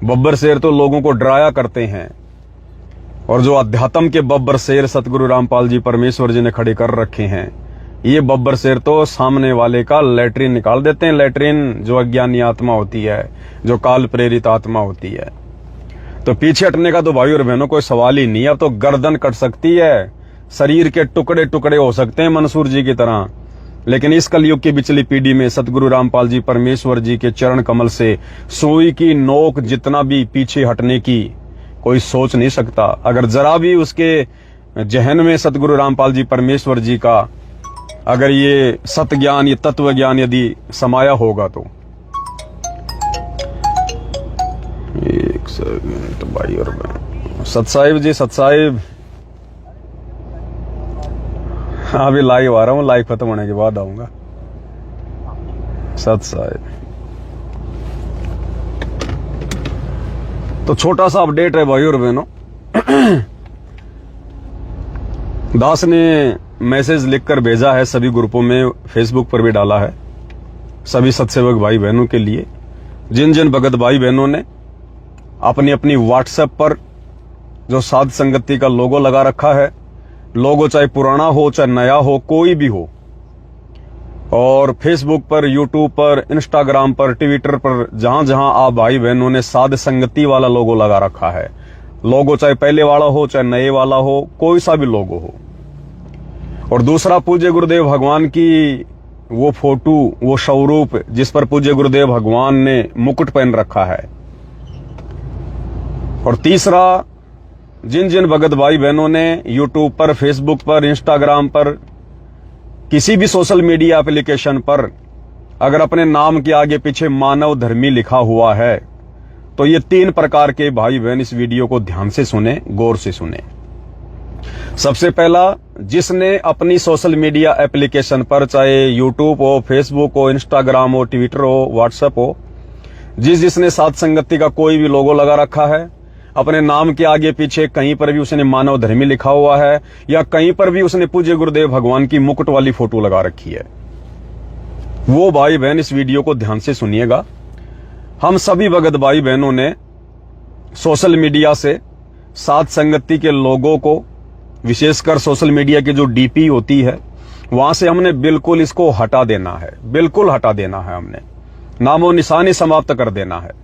बब्बर शेर तो लोगों को डराया करते हैं, और जो अध्यात्म के बब्बर शेर सतगुरु रामपाल जी परमेश्वर जी ने खड़े कर रखे हैं, ये बब्बर शेर तो सामने वाले का लैट्रिन निकाल देते हैं। लैट्रिन जो अज्ञानी आत्मा होती है, जो काल प्रेरित आत्मा होती है। तो पीछे हटने का तो भाई और बहनों कोई सवाल ही नहीं। अब तो गर्दन कट सकती है, शरीर के टुकड़े टुकड़े हो सकते हैं मंसूर जी की तरह, लेकिन इस कलयुग की बिचली पीढ़ी में सतगुरु रामपाल जी परमेश्वर जी के चरण कमल से सुई की नोक जितना भी पीछे हटने की कोई सोच नहीं सकता। अगर जरा भी उसके जहन में सतगुरु रामपाल जी परमेश्वर जी का अगर ये सत ज्ञान, ये तत्व ज्ञान यदि समाया होगा तो एक सेकंड भाई और बहन। सत साहिब जी, सत साहिब, अभी लाइव आ रहा हूँ, लाइव खत्म होने के बाद आऊंगा। सत साहिब तो छोटा सा अपडेट है भाई और बहनों। दास ने मैसेज लिखकर भेजा है सभी ग्रुपों में, फेसबुक पर भी डाला है, सभी सत्सेवक भाई बहनों के लिए। जिन जिन भगत भाई बहनों ने अपनी अपनी व्हाट्सएप पर जो साध संगति का लोगो लगा रखा है, लोगो चाहे पुराना हो चाहे नया हो, कोई भी हो, और फेसबुक पर, यूट्यूब पर, इंस्टाग्राम पर, ट्विटर पर, जहां जहां आप भाई बहनों ने साध संगति वाला लोगो लगा रखा है, लोगो चाहे पहले वाला हो चाहे नए वाला हो, कोई सा भी लोगो हो, और दूसरा पूज्य गुरुदेव भगवान की वो फोटो, वो स्वरूप जिस पर पूज्य गुरुदेव भगवान ने मुकुट पहन रखा है, और तीसरा जिन जिन भगत भाई बहनों ने यूट्यूब पर, फेसबुक पर, इंस्टाग्राम पर, किसी भी सोशल मीडिया एप्लीकेशन पर अगर अपने नाम के आगे पीछे मानव धर्मी लिखा हुआ है, तो ये 3 प्रकार के भाई बहन इस वीडियो को ध्यान से सुने, गौर से सुने। सबसे पहला, जिसने अपनी सोशल मीडिया एप्लीकेशन पर, चाहे यूट्यूब हो, फेसबुक हो, इंस्टाग्राम हो, ट्विटर हो, व्हाट्सएप हो, जिसने साध संगति का कोई भी लोगो लगा रखा है, अपने नाम के आगे पीछे कहीं पर भी उसने मानव धर्मी लिखा हुआ है, या कहीं पर भी उसने पूज्य गुरुदेव भगवान की मुकुट वाली फोटो लगा रखी है, वो भाई बहन इस वीडियो को ध्यान से सुनिएगा। हम सभी भगत भाई बहनों ने सोशल मीडिया से साध संगति के लोगों को, विशेषकर सोशल मीडिया की जो डीपी होती है, वहां से हमने बिल्कुल इसको हटा देना है, बिल्कुल हटा देना है, हमने नामो निशानी समाप्त कर देना है।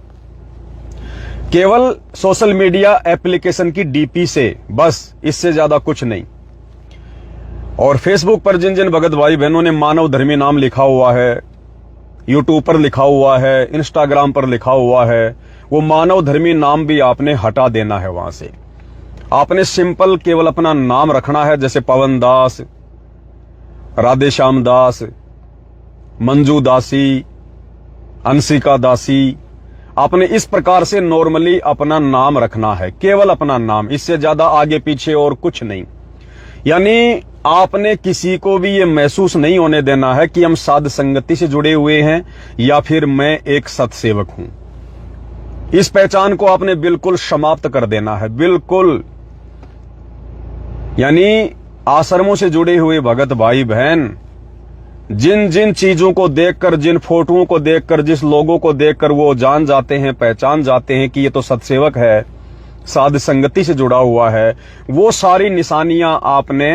केवल सोशल मीडिया एप्लीकेशन की डीपी से, बस, इससे ज्यादा कुछ नहीं। और फेसबुक पर जिन जिन भगत भाई बहनों ने मानव धर्मी नाम लिखा हुआ है, यूट्यूब पर लिखा हुआ है, इंस्टाग्राम पर लिखा हुआ है, वो मानव धर्मी नाम भी आपने हटा देना है। वहां से आपने सिंपल केवल अपना नाम रखना है, जैसे पवन दास, राधे श्याम दास, मंजू दासी, अंशिका दासी, आपने इस प्रकार से नॉर्मली अपना नाम रखना है, केवल अपना नाम, इससे ज्यादा आगे पीछे और कुछ नहीं। यानी आपने किसी को भी ये महसूस नहीं होने देना है कि हम साध संगति से जुड़े हुए हैं या फिर मैं एक सत्सेवक हूं। इस पहचान को आपने बिल्कुल समाप्त कर देना है, बिल्कुल। यानी आश्रमों से जुड़े हुए भगत भाई बहन जिन जिन चीजों को देखकर, जिन फोटोओं को देखकर, जिस लोगों को देखकर वो जान जाते हैं, पहचान जाते हैं कि ये तो सत्सेवक है, साध संगति से जुड़ा हुआ है, वो सारी निशानियां आपने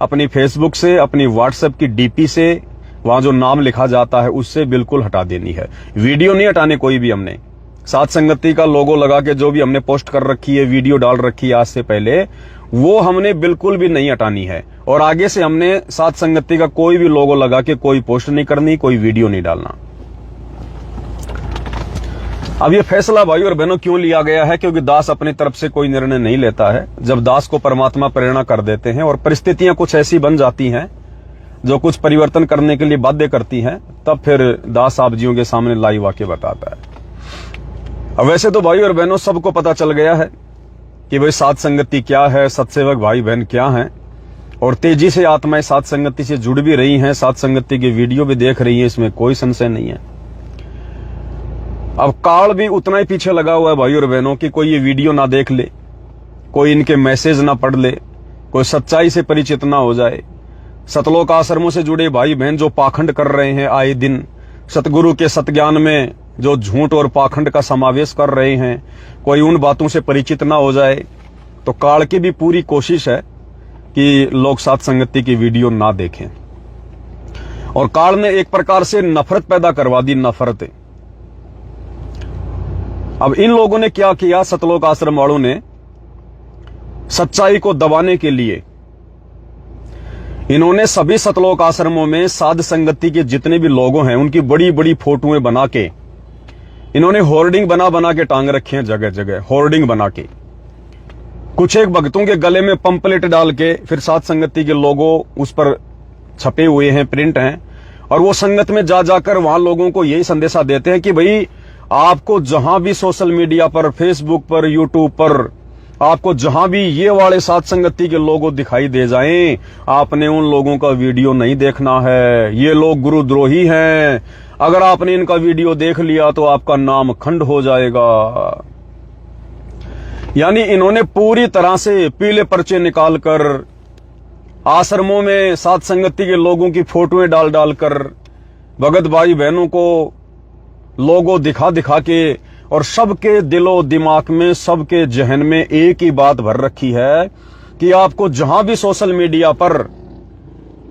अपनी फेसबुक से, अपनी व्हाट्सएप की डीपी से, वहां जो नाम लिखा जाता है उससे बिल्कुल हटा देनी है। वीडियो नहीं हटाने कोई भी। हमने साध संगति का लोगो लगा के जो भी हमने पोस्ट कर रखी है, वीडियो डाल रखी है आज से पहले, वो हमने बिल्कुल भी नहीं हटानी है। और आगे से हमने साध संगति का कोई भी लोगो लगा के कोई पोस्ट नहीं करनी, कोई वीडियो नहीं डालना। अब ये फैसला भाई और बहनों क्यों लिया गया है? क्योंकि दास अपनी तरफ से कोई निर्णय नहीं लेता है। जब दास को परमात्मा प्रेरणा कर देते हैं और परिस्थितियां कुछ ऐसी बन जाती हैं जो कुछ परिवर्तन करने के लिए बाध्य करती हैं, तब फिर दास आप जियों के सामने लाइव आके बताता है। अब वैसे तो भाई और बहनों सबको पता चल गया है कि भाई साध संगति क्या है, सत्सेवक भाई बहन क्या हैं, और तेजी से आत्माएं साध संगति से जुड़ भी रही हैं, साध संगति की वीडियो भी देख रही हैं, इसमें कोई संशय नहीं है। अब काल भी उतना ही पीछे लगा हुआ है भाई और बहनों कि कोई ये वीडियो ना देख ले, कोई इनके मैसेज ना पढ़ ले, कोई सच्चाई से परिचित ना हो जाए। सतलोक आश्रमों से जुड़े भाई बहन जो पाखंड कर रहे हैं आए दिन, सतगुरु के सतज्ञान में जो झूठ और पाखंड का समावेश कर रहे हैं, कोई उन बातों से परिचित ना हो जाए। तो काल की भी पूरी कोशिश है कि लोग साथ संगति की वीडियो ना देखें। और काल ने एक प्रकार से नफरत पैदा करवा दी, नफरत। अब इन लोगों ने क्या किया, सतलोक आश्रम वालों ने सच्चाई को दबाने के लिए इन्होंने सभी सतलोक आश्रमों में साध संगति के जितने भी लोगों हैं उनकी बड़ी बड़ी फोटोएं बना के इन्होंने होर्डिंग बना बना के टांग रखे हैं, जगह जगह होर्डिंग बना के। कुछ एक भक्तों के गले में पंपलेट डाल के फिर साध संगति के लोगों उस पर छपे हुए हैं, प्रिंट हैं, और वो संगत में जा जाकर वहां लोगों को यही संदेशा देते हैं कि भाई आपको जहां भी सोशल मीडिया पर, फेसबुक पर, यूट्यूब पर आपको जहां भी ये वाले साथ संगति के लोगों दिखाई दे जाएं, आपने उन लोगों का वीडियो नहीं देखना है। ये लोग गुरुद्रोही हैं। अगर आपने इनका वीडियो देख लिया तो आपका नाम खंड हो जाएगा। यानी इन्होंने पूरी तरह से पीले पर्चे निकालकर आश्रमों में साथ संगति के लोगों की फोटोएं डाल डालकर भगत भाई बहनों को लोगों दिखा दिखा के और सबके दिलो दिमाग में, सबके जहन में एक ही बात भर रखी है कि आपको जहां भी सोशल मीडिया पर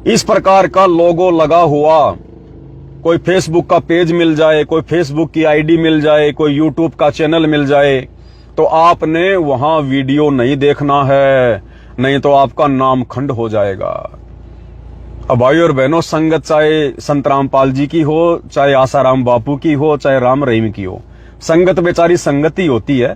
इस प्रकार का लोगो लगा हुआ, कोई फेसबुक का पेज मिल जाए, कोई फेसबुक की आईडी मिल जाए, कोई यूट्यूब का चैनल मिल जाए, तो आपने वहां वीडियो नहीं देखना है, नहीं तो आपका नाम खंड हो जाएगा। अब भाई और बहनों, संगत चाहे संत रामपाल जी की हो, चाहे आसाराम बापू की हो, चाहे राम रहीम की हो, संगत बेचारी संगत ही होती है।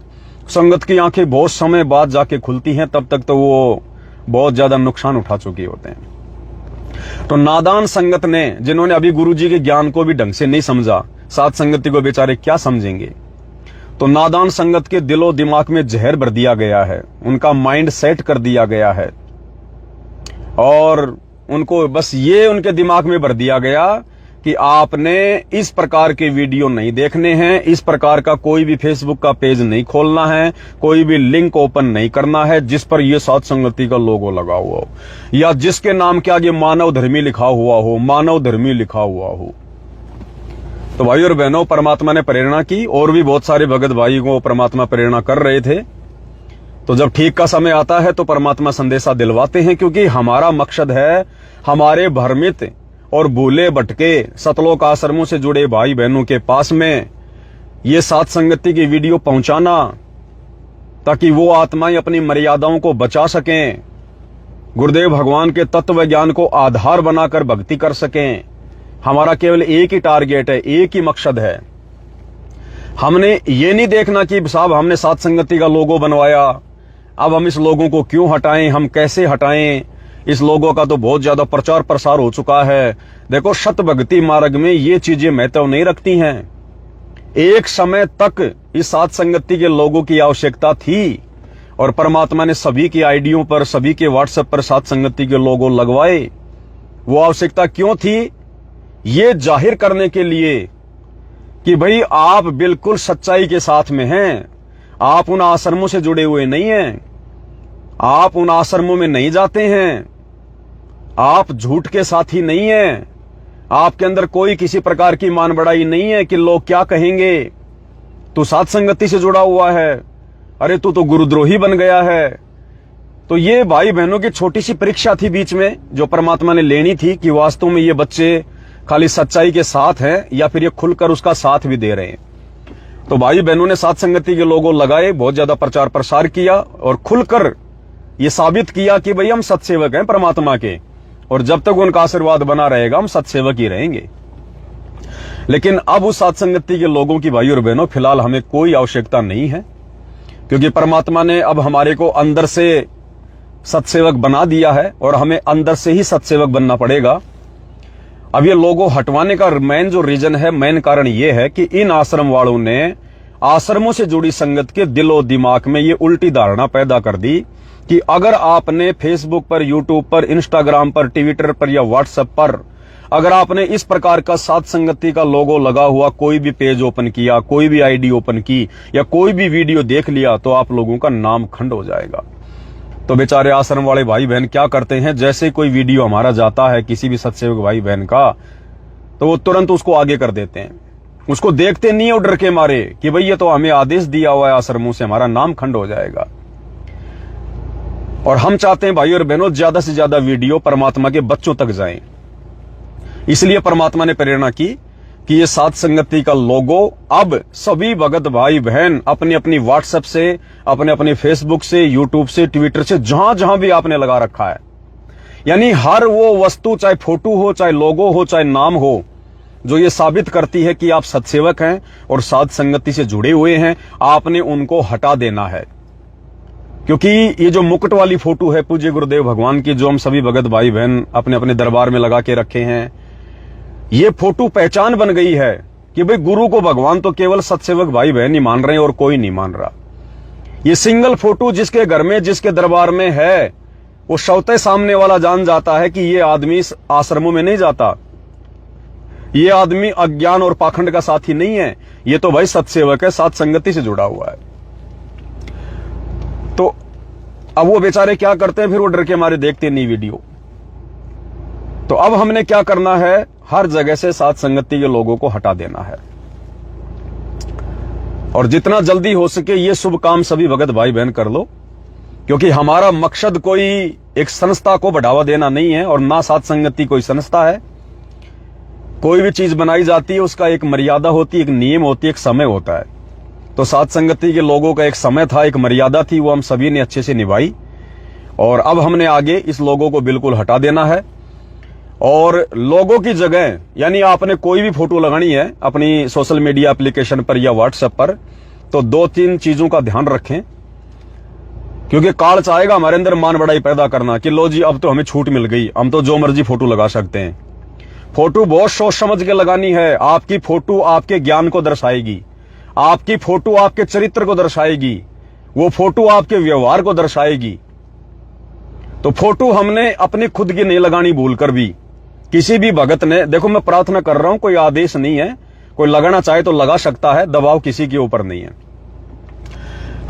संगत की आंखें बहुत समय बाद जाके खुलती हैं, तब तक तो वो बहुत ज्यादा नुकसान उठा चुके होते हैं। तो नादान संगत ने, जिन्होंने अभी गुरुजी के ज्ञान को भी ढंग से नहीं समझा, साथ संगति को बेचारे क्या समझेंगे। तो नादान संगत के दिलो दिमाग में जहर भर दिया गया है, उनका माइंड सेट कर दिया गया है, और उनको बस ये उनके दिमाग में भर दिया गया कि आपने इस प्रकार के वीडियो नहीं देखने हैं, इस प्रकार का कोई भी फेसबुक का पेज नहीं खोलना है, कोई भी लिंक ओपन नहीं करना है जिस पर यह साथ संगति का लोगो लगा हुआ हो या जिसके नाम के आगे मानव धर्मी लिखा हुआ हो, मानव धर्मी लिखा हुआ हो। तो भाई और बहनों, परमात्मा ने प्रेरणा की, और भी बहुत सारे भगत भाई को परमात्मा प्रेरणा कर रहे थे। तो जब ठीक का समय आता है तो परमात्मा संदेशा दिलवाते हैं, क्योंकि हमारा मकसद है हमारे भ्रमित और भूले भटके सतलोक आश्रमों से जुड़े भाई बहनों के पास में ये साथ संगति की वीडियो पहुंचाना, ताकि वो आत्माएं अपनी मर्यादाओं को बचा सकें, गुरुदेव भगवान के तत्व ज्ञान को आधार बनाकर भक्ति कर सकें। हमारा केवल एक ही टारगेट है, एक ही मकसद है। हमने ये नहीं देखना कि साहब हमने साथ संगति का लोगो बनवाया, अब हम इस लोगों को क्यों हटाएं, हम कैसे हटाएं, इस लोगों का तो बहुत ज्यादा प्रचार प्रसार हो चुका है। देखो, शत भक्ति मार्ग में ये चीजें महत्व नहीं रखती हैं। एक समय तक इस साथ संगति के लोगों की आवश्यकता थी, और परमात्मा ने सभी की आईडियों पर, सभी के व्हाट्सएप पर साथ संगति के लोगो लगवाए। वो आवश्यकता क्यों थी? ये जाहिर करने के लिए कि भाई आप बिल्कुल सच्चाई के साथ में हैं, आप उन आश्रमों से जुड़े हुए नहीं हैं, आप उन आश्रमों में नहीं जाते हैं, आप झूठ के साथी नहीं हैं, आपके अंदर कोई किसी प्रकार की मान बढ़ाई नहीं है कि लोग क्या कहेंगे, तू साथ संगति से जुड़ा हुआ है, अरे तू तो गुरुद्रोही बन गया है। तो ये भाई बहनों की छोटी सी परीक्षा थी बीच में, जो परमात्मा ने लेनी थी कि वास्तव में ये बच्चे खाली सच्चाई के साथ हैं या फिर ये खुलकर उसका साथ भी दे रहे हैं। तो भाई बहनों ने साथ संगति के लोगों लगाए, बहुत ज्यादा प्रचार प्रसार किया और खुलकर ये साबित किया कि भाई हम सत्सेवक हैं परमात्मा के, और जब तक उनका आशीर्वाद बना रहेगा हम सत्सेवक ही रहेंगे। लेकिन अब उस साथ संगति के लोगों की भाई और बहनों फिलहाल हमें कोई आवश्यकता नहीं है, क्योंकि परमात्मा ने अब हमारे को अंदर से सत्सेवक बना दिया है और हमें अंदर से ही सत्सेवक बनना पड़ेगा। अब ये लोगों हटवाने का मेन जो रीजन है, मेन कारण ये है कि इन आश्रम वालों ने आश्रमों से जुड़ी संगत के दिलो दिमाग में ये उल्टी धारणा पैदा कर दी कि अगर आपने फेसबुक पर, यूट्यूब पर, इंस्टाग्राम पर, ट्विटर पर या व्हाट्सएप पर अगर आपने इस प्रकार का साथ संगति का लोगो लगा हुआ कोई भी पेज ओपन किया, कोई भी आईडी ओपन की या कोई भी वीडियो देख लिया, तो आप लोगों का नाम खंड हो जाएगा। तो बेचारे आश्रम वाले भाई बहन क्या करते हैं, जैसे कोई वीडियो हमारा जाता है किसी भी सत्सेवक भाई बहन का, तो वो तुरंत उसको आगे कर देते हैं। उसको देखते नहीं हो डर के मारे कि भाई ये तो हमें आदेश दिया हुआ है आश्रमों से, हमारा नाम खंड हो जाएगा। और हम चाहते हैं भाई और बहनों ज्यादा से ज्यादा वीडियो परमात्मा के बच्चों तक जाएं। इसलिए परमात्मा ने प्रेरणा की कि ये सात संगति का लोगो अब सभी भगत भाई बहन अपनी अपनी व्हाट्सएप से, अपने अपने फेसबुक से, यूट्यूब से, ट्विटर से, जहां जहां भी आपने लगा रखा है, यानी हर वो वस्तु, चाहे फोटो हो, चाहे लोगो हो, चाहे नाम हो, जो ये साबित करती है कि आप सत्सेवक हैं और सात संगति से जुड़े हुए हैं, आपने उनको हटा देना है। क्योंकि ये जो मुकुट वाली फोटो है पूज्य गुरुदेव भगवान की, जो हम सभी भगत भाई बहन अपने अपने दरबार में लगा के रखे हैं, ये फोटो पहचान बन गई है कि भाई गुरु को भगवान तो केवल सत्सेवक भाई बहन ही मान रहे हैं और कोई नहीं मान रहा। ये सिंगल फोटो जिसके घर में, जिसके दरबार में है, वो शौते सामने वाला जान जाता है कि ये आदमी आश्रमों में नहीं जाता, ये आदमी अज्ञान और पाखंड का साथी नहीं है, ये तो भाई सत्सेवक है, सात संगति से जुड़ा हुआ है। तो अब वो बेचारे क्या करते हैं, फिर वो डर के मारे देखते नहीं वीडियो। तो अब हमने क्या करना है, हर जगह से सात संगति के लोगों को हटा देना है और जितना जल्दी हो सके ये शुभ काम सभी भगत भाई बहन कर लो। क्योंकि हमारा मकसद कोई एक संस्था को बढ़ावा देना नहीं है और ना सात संगति कोई संस्था है। कोई भी चीज बनाई जाती है उसका एक मर्यादा होती है, एक नियम होती है, एक समय होता है। तो सात संगति के लोगों का एक समय था, एक मर्यादा थी, वो हम सभी ने अच्छे से निभाई और अब हमने आगे इस लोगों को बिल्कुल हटा देना है। और लोगों की जगह, यानी आपने कोई भी फोटो लगानी है अपनी सोशल मीडिया एप्लीकेशन पर या व्हाट्सएप पर, तो दो तीन चीजों का ध्यान रखें। क्योंकि काल चाहेगा हमारे अंदर मान बड़ाई पैदा करना कि लो जी अब तो हमें छूट मिल गई, हम तो जो मर्जी फोटो लगा सकते हैं। फोटो बहुत सोच समझ के लगानी है। आपकी फोटो आपके ज्ञान को दर्शाएगी, आपकी फोटो आपके चरित्र को दर्शाएगी, वो फोटो आपके व्यवहार को दर्शाएगी। तो फोटो हमने अपनी खुद की नहीं लगानी भूल कर भी। किसी भी भगत ने, देखो मैं प्रार्थना कर रहा हूं, कोई आदेश नहीं है, कोई लगाना चाहे तो लगा सकता है, दबाव किसी के ऊपर नहीं है।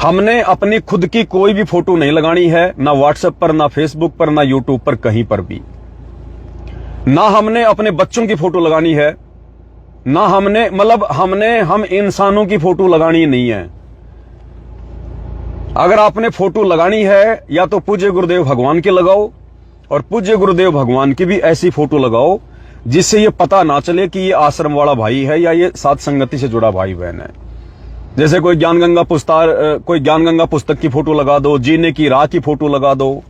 हमने अपनी खुद की कोई भी फोटो नहीं लगानी है, ना व्हाट्सएप पर, ना फेसबुक पर, ना यूट्यूब पर, कहीं पर भी। ना हमने अपने बच्चों की फोटो लगानी है, ना हमने हम इंसानों की फोटो लगानी नहीं है। अगर आपने फोटो लगानी है या तो पूज्य गुरुदेव भगवान की लगाओ और पूज्य गुरुदेव भगवान की भी ऐसी फोटो लगाओ जिससे ये पता ना चले कि ये आश्रम वाला भाई है या ये सात संगति से जुड़ा भाई बहन है। जैसे कोई ज्ञानगंगा पुस्तक की फोटो लगा दो, जीने की राह की फोटो लगा दो,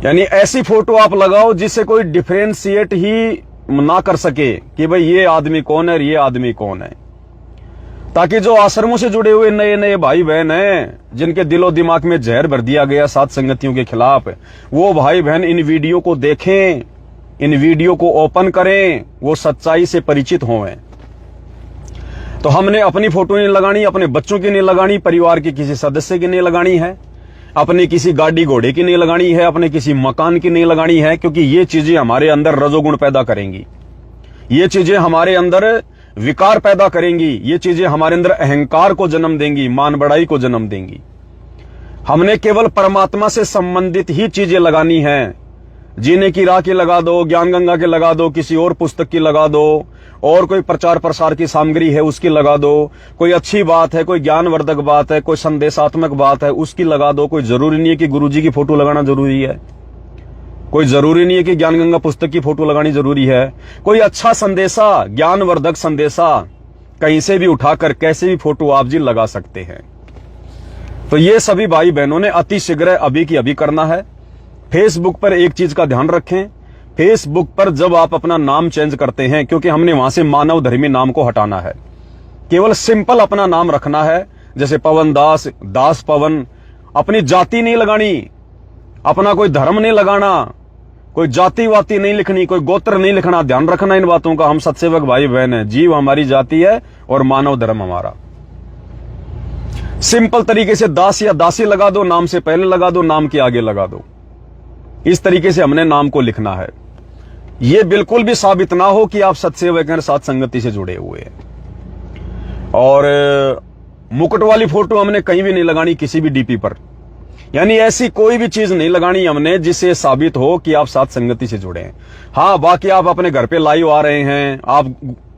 यानी ऐसी फोटो आप लगाओ जिससे कोई डिफरेंशिएट ही ना कर सके कि भाई ये आदमी कौन है और ये आदमी कौन है। ताकि जो आश्रमों से जुड़े हुए नए नए भाई बहन हैं, जिनके दिलो दिमाग में जहर भर दिया गया सात संगतियों के खिलाफ, वो भाई बहन इन वीडियो को देखें, इन वीडियो को ओपन करें, वो सच्चाई से परिचित हों। तो हमने अपनी फोटो नहीं लगानी, अपने बच्चों की नहीं लगानी, परिवार के किसी सदस्य की नहीं लगानी है, अपनी किसी गाड़ी घोड़े की नहीं लगानी है, अपने किसी मकान की नहीं लगानी है। क्योंकि ये चीजें हमारे अंदर रजोगुण पैदा करेंगी, ये चीजें हमारे अंदर विकार पैदा करेंगी, ये चीजें हमारे अंदर अहंकार को जन्म देंगी, मान बढ़ाई को जन्म देंगी। हमने केवल परमात्मा से संबंधित ही चीजें लगानी है। जीने की राह की लगा दो, ज्ञान गंगा की लगा दो, किसी और पुस्तक की लगा दो, और कोई प्रचार प्रसार की सामग्री है उसकी लगा दो, कोई अच्छी बात है, कोई ज्ञानवर्धक बात है, कोई संदेशात्मक बात है उसकी लगा दो। कोई जरूरी नहीं है कि गुरुजी की फोटो लगाना जरूरी है, कोई जरूरी नहीं है कि ज्ञान गंगा पुस्तक की फोटो लगानी जरूरी है। कोई अच्छा संदेशा, ज्ञानवर्धक संदेशा कहीं से भी उठाकर कैसे भी फोटो आप जी लगा सकते हैं। तो ये सभी भाई बहनों ने अति शीघ्र अभी की अभी करना है। फेसबुक पर एक चीज का ध्यान रखें, फेसबुक पर जब आप अपना नाम चेंज करते हैं, क्योंकि हमने वहां से मानव धर्मी नाम को हटाना है, केवल सिंपल अपना नाम रखना है, जैसे पवन दास, दास पवन। अपनी जाति नहीं लगानी, अपना कोई धर्म नहीं लगाना, कोई जाति वाति नहीं लिखनी, कोई गोत्र नहीं लिखना। ध्यान रखना इन बातों का। हम सत्सेवक भाई बहन हैं, जीव हमारी जाति है और मानव धर्म हमारा। सिंपल तरीके से दास या दासी लगा दो, नाम से पहले लगा दो, नाम के आगे लगा दो। इस तरीके से हमने नाम को लिखना है। यह बिल्कुल भी साबित ना हो कि आप सत्सेवक हैं, सात संगति से जुड़े हुए हैं। और मुकुट वाली फोटो हमने कहीं भी नहीं लगानी, किसी भी डीपी पर। यानी ऐसी कोई भी चीज नहीं लगानी हमने जिससे साबित हो कि आप सात संगति से जुड़े हैं। हाँ, बाकी आप अपने घर पे लाइव आ रहे हैं, आप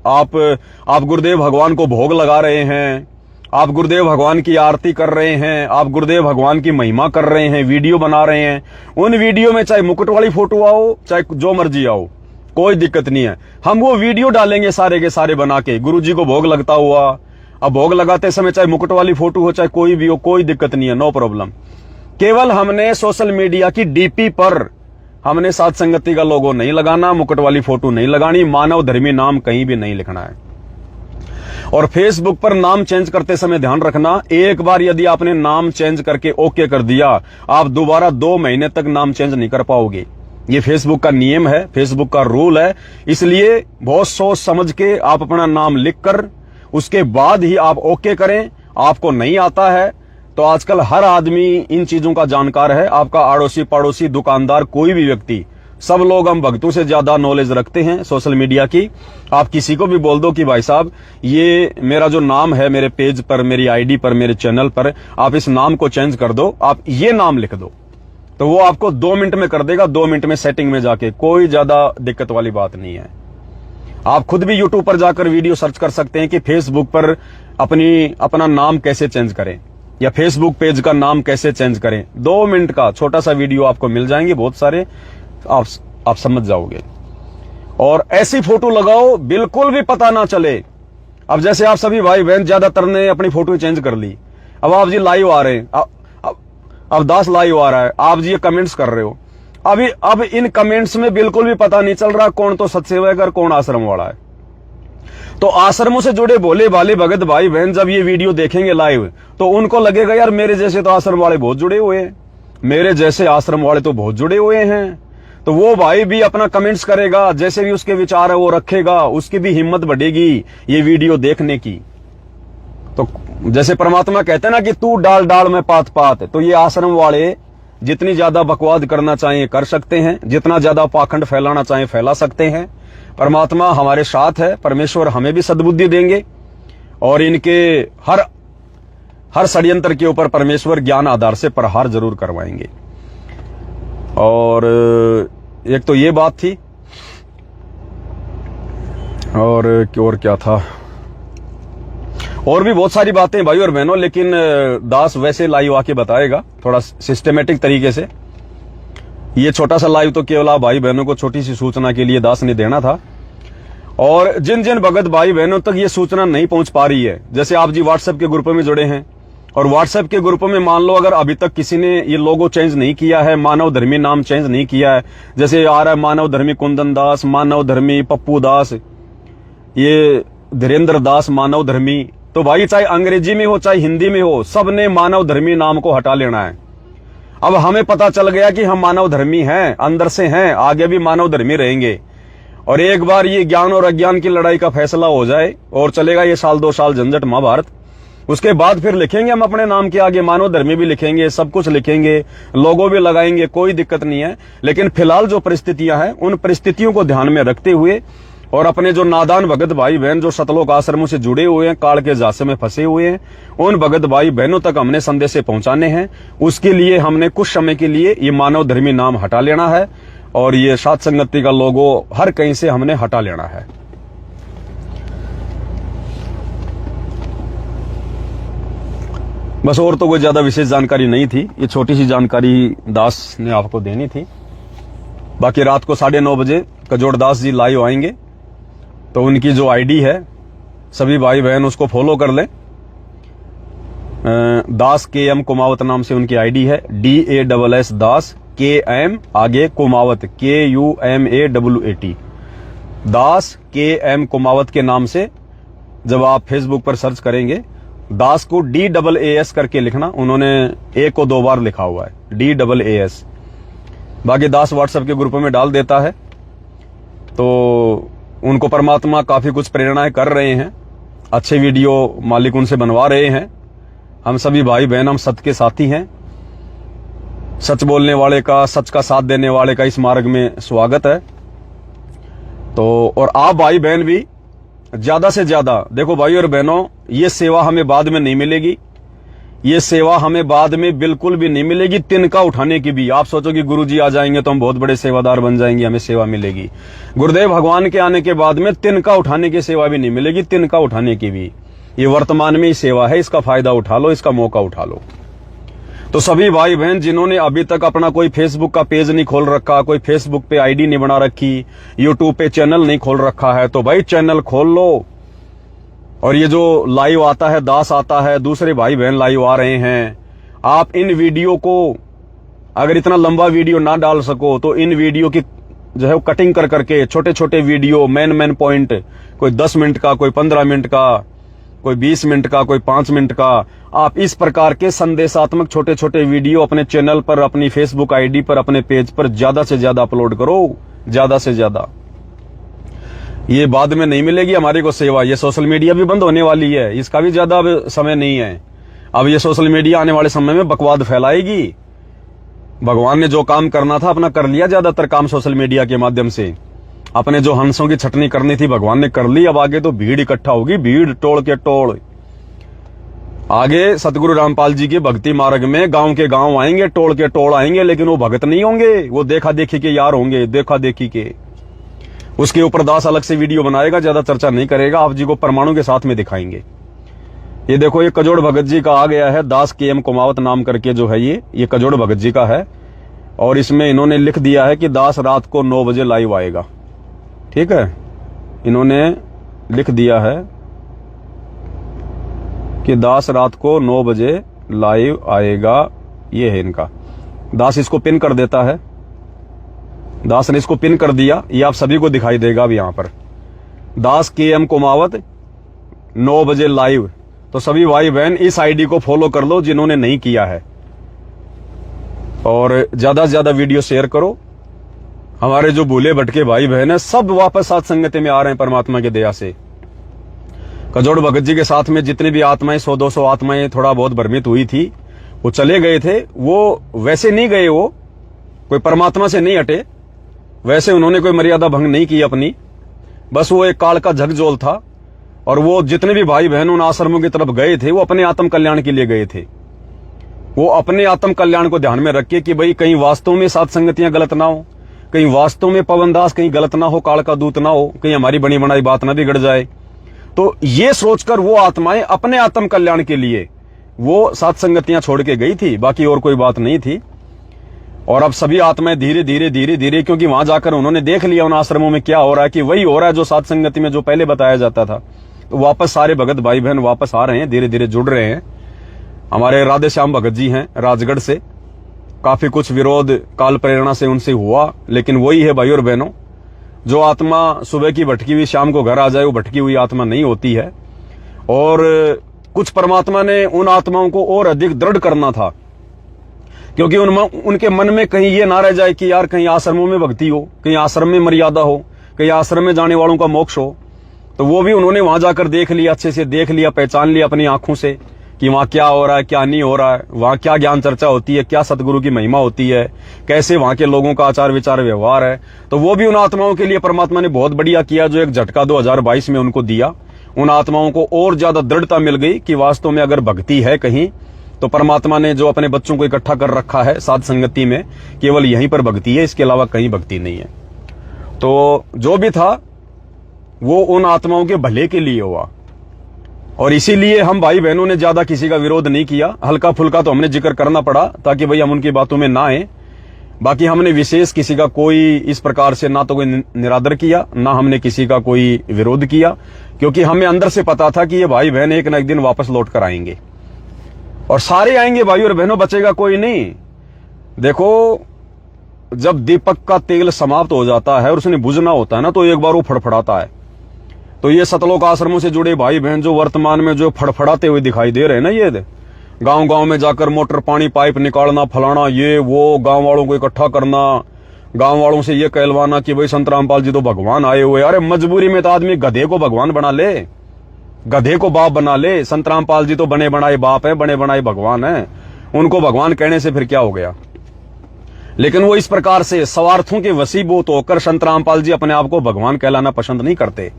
आप गुरुदेव भगवान को भोग लगा रहे हैं, आप गुरुदेव भगवान की आरती कर रहे हैं, आप गुरुदेव भगवान की महिमा कर रहे हैं, वीडियो बना रहे हैं। उन वीडियो में चाहे मुकुट वाली फोटो आओ, चाहे जो मर्जी आओ, कोई दिक्कत नहीं है। हम वो वीडियो डालेंगे सारे के सारे बना के, गुरु जी को भोग लगता हुआ। अब भोग लगाते समय चाहे मुकुट वाली फोटो हो, चाहे कोई भी हो, कोई दिक्कत नहीं है, नो प्रॉब्लम। केवल हमने सोशल मीडिया की डीपी पर हमने साथ संगति का लोगो नहीं लगाना, मुकुट वाली फोटो नहीं लगानी, मानव धर्मी नाम कहीं भी नहीं लिखना है। और फेसबुक पर नाम चेंज करते समय ध्यान रखना, एक बार यदि आपने नाम चेंज करके ओके कर दिया, आप दोबारा 2 महीने तक नाम चेंज नहीं कर पाओगे। ये फेसबुक का नियम है, फेसबुक का रूल है। इसलिए बहुत सोच समझ के आप अपना नाम लिखकर उसके बाद ही आप ओके करें। आपको नहीं आता है तो आजकल हर आदमी इन चीजों का जानकार है। आपका आड़ोसी पड़ोसी दुकानदार कोई भी व्यक्ति, सब लोग हम भक्तों से ज्यादा नॉलेज रखते हैं सोशल मीडिया की। आप किसी को भी बोल दो कि भाई साहब ये मेरा जो नाम है मेरे पेज पर, मेरी आईडी पर, मेरे चैनल पर, आप इस नाम को चेंज कर दो, आप ये नाम लिख दो, तो वो आपको 2 मिनट में कर देगा। 2 मिनट में सेटिंग में जाके, कोई ज्यादा दिक्कत वाली बात नहीं है। आप खुद भी यूट्यूब पर जाकर वीडियो सर्च कर सकते हैं कि फेसबुक पर अपना नाम कैसे चेंज करें या फेसबुक पेज का नाम कैसे चेंज करें। 2 मिनट का छोटा सा वीडियो आपको मिल जाएंगे, बहुत सारे, आप समझ जाओगे। और ऐसी फोटो लगाओ बिल्कुल भी पता ना चले। अब जैसे आप सभी भाई बहन ज्यादातर ने अपनी फोटो चेंज कर ली। अब आप जी लाइव आ रहे हैं, अब दास लाइव आ रहा है, आप जी ये कमेंट्स कर रहे हो। अब इन कमेंट्स में बिल्कुल भी पता नहीं चल रहा कौन तो सत्सेवक और कौन आश्रम वाला है। तो आश्रमों से जुड़े भोले भाले भगत भाई बहन जब ये वीडियो देखेंगे लाइव, तो उनको लगेगा यार मेरे जैसे तो आश्रम वाले बहुत जुड़े हुए हैं, मेरे जैसे आश्रम वाले तो बहुत जुड़े हुए हैं। तो वो भाई भी अपना कमेंट्स करेगा, जैसे भी उसके विचार है वो रखेगा, उसकी भी हिम्मत बढ़ेगी ये वीडियो देखने की। तो जैसे परमात्मा कहते हैं ना कि तू डाल डाल में पात पात, तो ये आश्रम वाले जितनी ज्यादा बकवाद करना चाहें कर सकते हैं, जितना ज्यादा पाखंड फैलाना चाहें फैला सकते हैं। परमात्मा हमारे साथ है, परमेश्वर हमें भी सद्बुद्धि देंगे और इनके हर षड्यंत्र के ऊपर परमेश्वर ज्ञान आधार से प्रहार जरूर करवाएंगे। और एक तो ये बात थी, और क्या था, और भी बहुत सारी बातें भाई और बहनों, लेकिन दास वैसे लाइव आके बताएगा थोड़ा सिस्टमेटिक तरीके से। ये छोटा सा लाइव तो केवल आप भाई बहनों को छोटी सी सूचना के लिए दास ने देना था। और जिन जिन भगत भाई बहनों तक ये सूचना नहीं पहुंच पा रही है, जैसे आप जी व्हाट्सएप के ग्रुपों में जुड़े हैं, और व्हाट्सएप के ग्रुपों में मान लो अगर अभी तक किसी ने ये लोगो चेंज नहीं किया है, मानव धर्मी नाम चेंज नहीं किया है, जैसे आ रहा है मानव धर्मी कुंदन दास, मानव धर्मी पप्पू दास, ये धीरेन्द्र दास मानव धर्मी, तो भाई चाहे अंग्रेजी में हो चाहे हिंदी में हो, सबने मानव धर्मी नाम को हटा लेना है। अब हमें पता चल गया कि हम मानव धर्मी हैं, अंदर से हैं, आगे भी मानव धर्मी रहेंगे। और एक बार ये ज्ञान और अज्ञान की लड़ाई का फैसला हो जाए और चलेगा ये 1-2 साल झंझट महाभारत, उसके बाद फिर लिखेंगे हम अपने नाम के आगे मानव धर्मी भी लिखेंगे, सब कुछ लिखेंगे, लोगो भी लगाएंगे, कोई दिक्कत नहीं है। लेकिन फिलहाल जो परिस्थितियां हैं उन परिस्थितियों को ध्यान में रखते हुए और अपने जो नादान भगत भाई बहन जो सतलोक आश्रमों से जुड़े हुए हैं, काल के जासे में फंसे हुए हैं, उन भगत भाई बहनों तक हमने संदेश पहुंचाने हैं। उसके लिए हमने कुछ समय के लिए ये मानव धर्मी नाम हटा लेना है और ये साथ संगति का लोगो हर कहीं से हमने हटा लेना है। बस और तो कोई ज्यादा विशेष जानकारी नहीं थी, ये छोटी सी जानकारी दास ने आपको देनी थी। बाकी रात को 9:30 बजे कजोड़ दास जी लाइव आएंगे, तो उनकी जो आईडी है सभी भाई बहन उसको फॉलो कर लें। दास KM कुमावत नाम से उनकी आईडी है, DASS दास KM आगे कुमावत KUMAWAT, दास KM कुमावत के नाम से जब आप फेसबुक पर सर्च करेंगे, दास को DAAS करके लिखना, उन्होंने A को 2 बार लिखा हुआ है, DAAS। बाकी दास व्हाट्सएप के ग्रुपों में डाल देता है, तो उनको परमात्मा काफी कुछ प्रेरणाएं कर रहे हैं, अच्छे वीडियो मालिक उनसे बनवा रहे हैं। हम सभी भाई बहन हम सत्य के साथी हैं, सच बोलने वाले का, सच का साथ देने वाले का इस मार्ग में स्वागत है। तो और आप भाई बहन भी ज्यादा से ज्यादा देखो भाई और बहनों, ये सेवा हमें बाद में नहीं मिलेगी, ये सेवा हमें बाद में बिल्कुल भी नहीं मिलेगी, तिनका उठाने की भी। आप सोचो कि गुरुजी आ जाएंगे तो हम बहुत बड़े सेवादार बन जाएंगे, हमें सेवा मिलेगी। गुरुदेव भगवान के आने के बाद में तिनका उठाने की सेवा भी नहीं मिलेगी, तिनका उठाने की भी। ये वर्तमान में ही सेवा है, इसका फायदा उठा लो, इसका मौका उठा लो। तो सभी भाई बहन जिन्होंने अभी तक अपना कोई फेसबुक का पेज नहीं खोल रखा, कोई फेसबुक पे आईडी नहीं बना रखी, यूट्यूब पे चैनल नहीं खोल रखा है, तो भाई चैनल खोल लो। और ये जो लाइव आता है, दास आता है, दूसरे भाई बहन लाइव आ रहे हैं, आप इन वीडियो को, अगर इतना लंबा वीडियो ना डाल सको तो इन वीडियो की जो है कटिंग कर करके छोटे छोटे वीडियो, मेन पॉइंट, कोई 10 मिनट का, कोई 15 मिनट का, कोई 20 मिनट का, कोई 5 मिनट का, आप इस प्रकार के संदेशात्मक छोटे छोटे वीडियो अपने चैनल पर, अपनी फेसबुक आईडी पर, अपने पेज पर ज्यादा से ज्यादा अपलोड करो, ज्यादा से ज्यादा। ये बाद में नहीं मिलेगी हमारे को सेवा। ये सोशल मीडिया भी बंद होने वाली है, इसका भी ज्यादा समय नहीं है। अब ये सोशल मीडिया आने वाले समय में बकवाद फैलाएगी। भगवान ने जो काम करना था अपना कर लिया, ज्यादातर काम सोशल मीडिया के माध्यम से। अपने जो हंसों की छटनी करनी थी भगवान ने कर ली। अब आगे तो भीड़ इकट्ठा होगी, भीड़ टोल के टोल। आगे सतगुरु रामपाल जी के भक्ति मार्ग में गांव के गांव आएंगे, टोल के टोल आएंगे, लेकिन वो भगत नहीं होंगे, वो देखा देखी के यार होंगे, देखा देखी के। उसके ऊपर दास अलग से वीडियो बनाएगा, ज्यादा चर्चा नहीं करेगा, आप जी को परमाणु के साथ में दिखाएंगे। ये देखो, ये कजोड़ भगत जी का आ गया है, दास KM कुमावत नाम करके जो है ये कजोड़ भगत जी का है। और इसमें इन्होंने लिख दिया है कि दास रात को 9 बजे लाइव आएगा। ठीक है, इन्होंने लिख दिया है कि दास रात को 9 बजे लाइव आएगा। ये है इनका। दास इसको पिन कर देता है, दास ने इसको पिन कर दिया, ये आप सभी को दिखाई देगा अब यहां पर। दास KM कुमावत 9 बजे लाइव। तो सभी भाई बहन इस आईडी को फॉलो कर लो जिन्होंने नहीं किया है, और ज्यादा से ज्यादा वीडियो शेयर करो। हमारे जो भूले भटके भाई बहन है सब वापस साथ संगति में आ रहे हैं परमात्मा की दया से। कजोड़ भगत जी के साथ में जितनी भी आत्माएं, 100-200 आत्माएं थोड़ा बहुत भ्रमित हुई थी, वो चले गए थे। वो वैसे नहीं गए, वो कोई परमात्मा से नहीं हटे, वैसे उन्होंने कोई मर्यादा भंग नहीं की अपनी, बस वो एक काल का झकझोल था। और वो जितने भी भाई बहन उन आश्रमों की तरफ गए थे, वो अपने आत्म कल्याण के लिए गए थे। वो अपने आत्म कल्याण को ध्यान में रख के कि भाई कहीं वास्तव में सात संगतियां गलत ना हो, कहीं वास्तव में पवनदास कहीं गलत ना हो, काल का दूत ना हो, कहीं हमारी बनी बनाई बात ना बिगड़ जाए। तो ये सोचकर वो आत्माएं अपने आत्म कल्याण के लिए वो सात संगतियां छोड़ के गई थी, बाकी और कोई बात नहीं थी। और अब सभी आत्माएं धीरे धीरे, क्योंकि वहां जाकर उन्होंने देख लिया उन आश्रमों में क्या हो रहा है, कि वही हो रहा है जो सात संगति में जो पहले बताया जाता था। तो वापस सारे भगत भाई बहन वापस आ रहे हैं, धीरे धीरे जुड़ रहे हैं। हमारे राधे श्याम भगत जी हैं राजगढ़ से, काफी कुछ विरोध काल प्रेरणा से उनसे हुआ, लेकिन वही है भाई और बहनों, जो आत्मा सुबह की भटकी हुई शाम को घर आ जाए वो भटकी हुई आत्मा नहीं होती है। और कुछ परमात्मा ने उन आत्माओं को और अधिक दृढ़ करना था, क्योंकि उनके मन में कहीं ये ना रह जाए कि यार कहीं आश्रमों में भक्ति हो, कहीं आश्रम में मर्यादा हो, कहीं आश्रम में जाने वालों का मोक्ष हो। तो वो भी उन्होंने वहां जाकर देख लिया, अच्छे से देख लिया, पहचान लिया अपनी आंखों से कि वहां क्या हो रहा है, क्या नहीं हो रहा है, वहां क्या ज्ञान चर्चा होती है, क्या सतगुरु की महिमा होती है, कैसे वहां के लोगों का आचार विचार व्यवहार है। तो वो भी उन आत्माओं के लिए परमात्मा ने बहुत बढ़िया किया, जो एक झटका 2022 में उनको दिया। उन आत्माओं को और ज्यादा दृढ़ता मिल गई कि वास्तव में अगर भक्ति है कहीं, तो परमात्मा ने जो अपने बच्चों को इकट्ठा कर रखा है साध संगति में, केवल यहीं पर भक्ति है, इसके अलावा कहीं भक्ति नहीं है। तो जो भी था वो उन आत्माओं के भले के लिए हुआ, और इसीलिए हम भाई बहनों ने ज्यादा किसी का विरोध नहीं किया। हल्का फुल्का तो हमने जिक्र करना पड़ा ताकि भाई हम उनकी बातों में ना आए। बाकी हमने विशेष किसी का कोई इस प्रकार से ना तो कोई निरादर किया, ना हमने किसी का कोई विरोध किया, क्योंकि हमें अंदर से पता था कि ये भाई बहन एक न एक दिन वापस लौट कर आएंगे, और सारे आएंगे भाई और बहनों, बचेगा कोई नहीं। देखो, जब दीपक का तेल समाप्त हो जाता है और उसने बुझना होता है ना, तो एक बार वो फड़फड़ाता है। तो ये सतलोक आश्रमों से जुड़े भाई बहन जो वर्तमान में जो फड़फड़ाते हुए दिखाई दे रहे हैं ना, ये गांव गांव में जाकर मोटर पानी पाइप निकालना, फलाना, ये वो, गांव वालों को इकट्ठा करना, गांव वालों से ये कहलवाना कि भाई संत रामपाल जी तो भगवान आए हुए। अरे मजबूरी में तो आदमी गधे को भगवान बना ले, गधे को बाप बना ले। संत रामपाल जी तो बने बनाए बाप है, बने बनाए भगवान है, उनको भगवान कहने से फिर क्या हो गया। लेकिन वो इस प्रकार से स्वार्थों के वसीभूत होकर संत रामपाल जी अपने आप को भगवान कहलाना पसंद नहीं करते।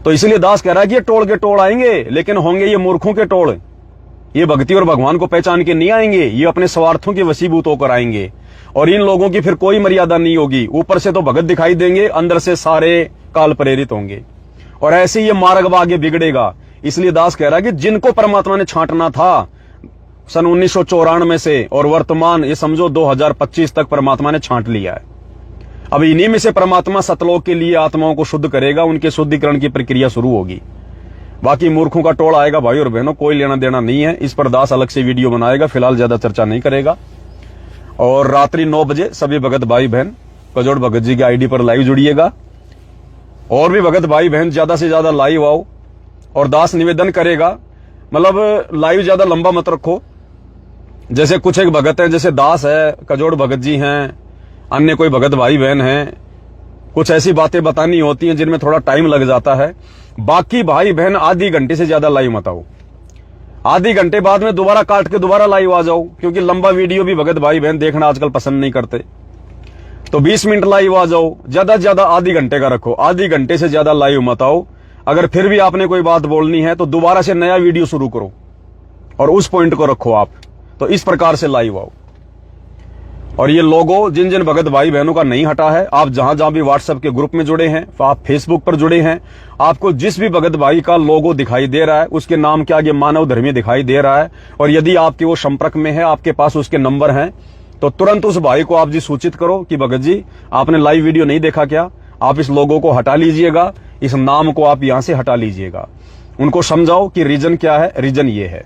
तो इसलिए दास कह रहा है कि ये टोल के टोल आएंगे, लेकिन होंगे ये मूर्खों के टोल, ये भक्ति और भगवान को पहचान के नहीं आएंगे, ये अपने स्वार्थों के वशीभूत होकर आएंगे। और इन लोगों की फिर कोई मर्यादा नहीं होगी। ऊपर से तो भगत दिखाई देंगे, अंदर से सारे काल प्रेरित होंगे, और ऐसे ये मार्ग आगे बिगड़ेगा। इसलिए दास कह रहा है कि जिनको परमात्मा ने छांटना था सन 1994 से और वर्तमान ये समझो 2025 तक परमात्मा ने छांट लिया है। अब इन्हीं में से परमात्मा सतलोक के लिए आत्माओं को शुद्ध करेगा, उनके शुद्धिकरण की प्रक्रिया शुरू होगी। बाकी मूर्खों का टोल आएगा भाई और बहनों, कोई लेना देना नहीं है। इस पर दास अलग से वीडियो बनाएगा, फिलहाल ज्यादा चर्चा नहीं करेगा। और रात्रि 9 बजे सभी भगत भाई बहन कजोड़ भगत जी के आईडी पर लाइव जुड़िएगा। और भी भगत भाई बहन ज्यादा से ज्यादा लाइव आओ। और दास निवेदन करेगा, मतलब लाइव ज्यादा लंबा मत रखो। जैसे कुछ एक भगत हैं, जैसे दास है, कजोड़ भगत जी हैं, अन्य कोई भगत भाई बहन हैं, कुछ ऐसी बातें बतानी होती हैं जिनमें थोड़ा टाइम लग जाता है। बाकी भाई बहन आधी घंटे से ज्यादा लाइव मत आओ। आधी घंटे बाद में दोबारा काट के दोबारा लाइव आ जाओ, क्योंकि लंबा वीडियो भी भगत भाई बहन देखना आजकल पसंद नहीं करते। तो 20 मिनट लाइव आ जाओ, ज्यादा से ज्यादा आधी घंटे का रखो। आधी घंटे से ज्यादा लाइव मत आओ। अगर फिर भी आपने कोई बात बोलनी है तो दोबारा से नया वीडियो शुरू करो और उस पॉइंट को रखो आप। तो इस प्रकार से लाइव आओ। और ये लोगो जिन जिन भगत भाई बहनों का नहीं हटा है, आप जहां जहां भी व्हाट्सएप के ग्रुप में जुड़े हैं, आप फेसबुक पर जुड़े हैं, आपको जिस भी भगत भाई का लोगो दिखाई दे रहा है उसके नाम के आगे मानव धर्मी दिखाई दे रहा है, और यदि आपके वो संपर्क में है, आपके पास उसके नंबर हैं, तो तुरंत उस भाई को आप जी सूचित करो कि भगत जी आपने लाइव वीडियो नहीं देखा क्या, आप इस लोगो को हटा लीजिएगा, इस नाम को आप यहां से हटा लीजिएगा। उनको समझाओ कि रीजन क्या है। रीजन ये है।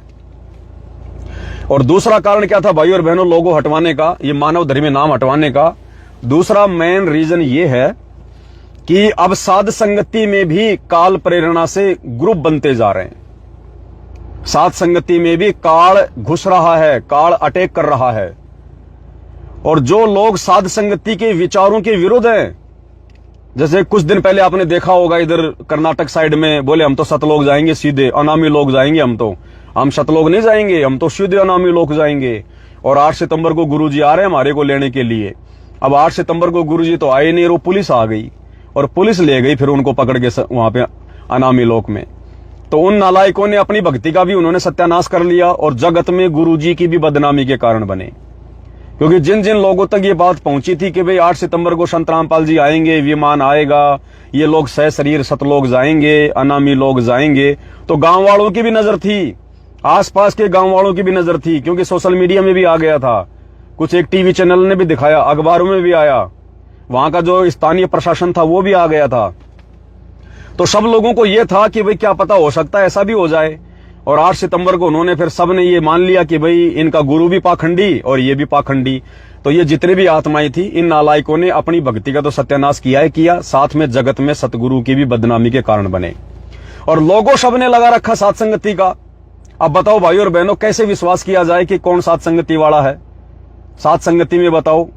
और दूसरा कारण क्या था भाई और बहनों लोगो हटवाने का, ये मानव धर्मी नाम हटवाने का? दूसरा मेन रीजन ये है कि अब साध संगति में भी काल प्रेरणा से ग्रुप बनते जा रहे हैं। साध संगति में भी काल घुस रहा है, काल अटैक कर रहा है। और जो लोग साध संगति के विचारों के विरुद्ध हैं, जैसे कुछ दिन पहले आपने देखा होगा इधर कर्नाटक साइड में बोले हम तो सतलोक जाएंगे, सीधे अनामी लोग जाएंगे, हम सतलोक नहीं जाएंगे, हम तो सीधे अनामी लोग जाएंगे। और 8 सितंबर को गुरुजी आ रहे हैं हमारे को लेने के लिए। अब 8 सितंबर को गुरुजी तो आए नहीं, और वो पुलिस आ गई और पुलिस ले गई फिर उनको पकड़ के वहां पे अनामी लोक में। तो उन नालायकों ने अपनी भक्ति का भी उन्होंने सत्यानाश कर लिया और जगत में गुरुजी की भी बदनामी के कारण बने। क्योंकि जिन जिन लोगों तक ये बात पहुंची थी कि भाई 8 सितंबर को संत रामपाल जी आएंगे, विमान आएगा, ये लोग सशरीर सतलोक जाएंगे, अनामी लोग जाएंगे, तो गांव वालों की भी नजर थी, आसपास के गांव वालों की भी नजर थी, क्योंकि सोशल मीडिया में भी आ गया था, कुछ एक टीवी चैनल ने भी दिखाया, अखबारों में भी आया, वहां का जो स्थानीय प्रशासन था वो भी आ गया था। तो सब लोगों को यह था कि भाई क्या पता हो सकता है ऐसा भी हो जाए। और 8 सितंबर को उन्होंने फिर सबने ये मान लिया कि भाई इनका गुरु भी पाखंडी और ये भी पाखंडी। तो ये जितने भी आत्माएं थी, इन नालायकों ने अपनी भक्ति का तो सत्यानाश किया है किया, साथ में जगत में सतगुरु की भी बदनामी के कारण बने। और लोगों सबने लगा रखा साथ संगति का। अब बताओ भाई और बहनों, कैसे विश्वास किया जाए कि कौन साथ संगति वाला है? साथ संगति में बताओ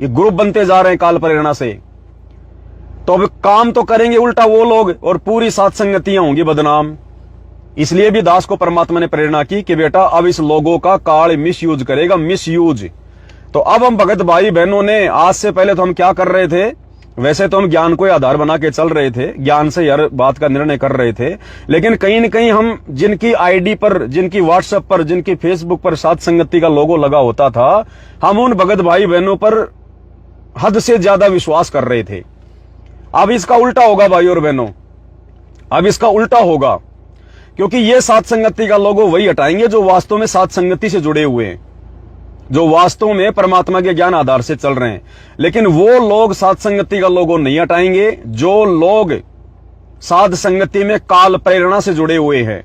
ये ग्रुप बनते जा रहे हैं काल प्रेरणा से। तो अब काम तो करेंगे उल्टा वो लोग और पूरी साथ संगतियां होंगी बदनाम। इसलिए भी दास को परमात्मा ने प्रेरणा की कि बेटा अब इस लोगों का काल मिस यूज करेगा, मिस यूज। तो अब हम भगत भाई बहनों ने, आज से पहले तो हम क्या कर रहे थे, वैसे तो हम ज्ञान को आधार बना के चल रहे थे, ज्ञान से हर बात का निर्णय कर रहे थे, लेकिन कहीं न कहीं हम जिनकी आईडी पर, जिनकी व्हाट्सएप पर, जिनकी फेसबुक पर साथ संगति का लोगो लगा होता था, हम उन भगत भाई बहनों पर हद से ज्यादा विश्वास कर रहे थे। अब इसका उल्टा होगा भाई और बहनों, अब इसका उल्टा होगा, क्योंकि ये साथ संगति का लोगो वही हटाएंगे जो वास्तव में साथ संगति से जुड़े हुए हैं, जो वास्तव में परमात्मा के ज्ञान आधार से चल रहे हैं। लेकिन वो लोग साथ संगति का लोगो नहीं हटाएंगे जो लोग साध संगति में काल प्रेरणा से जुड़े हुए हैं।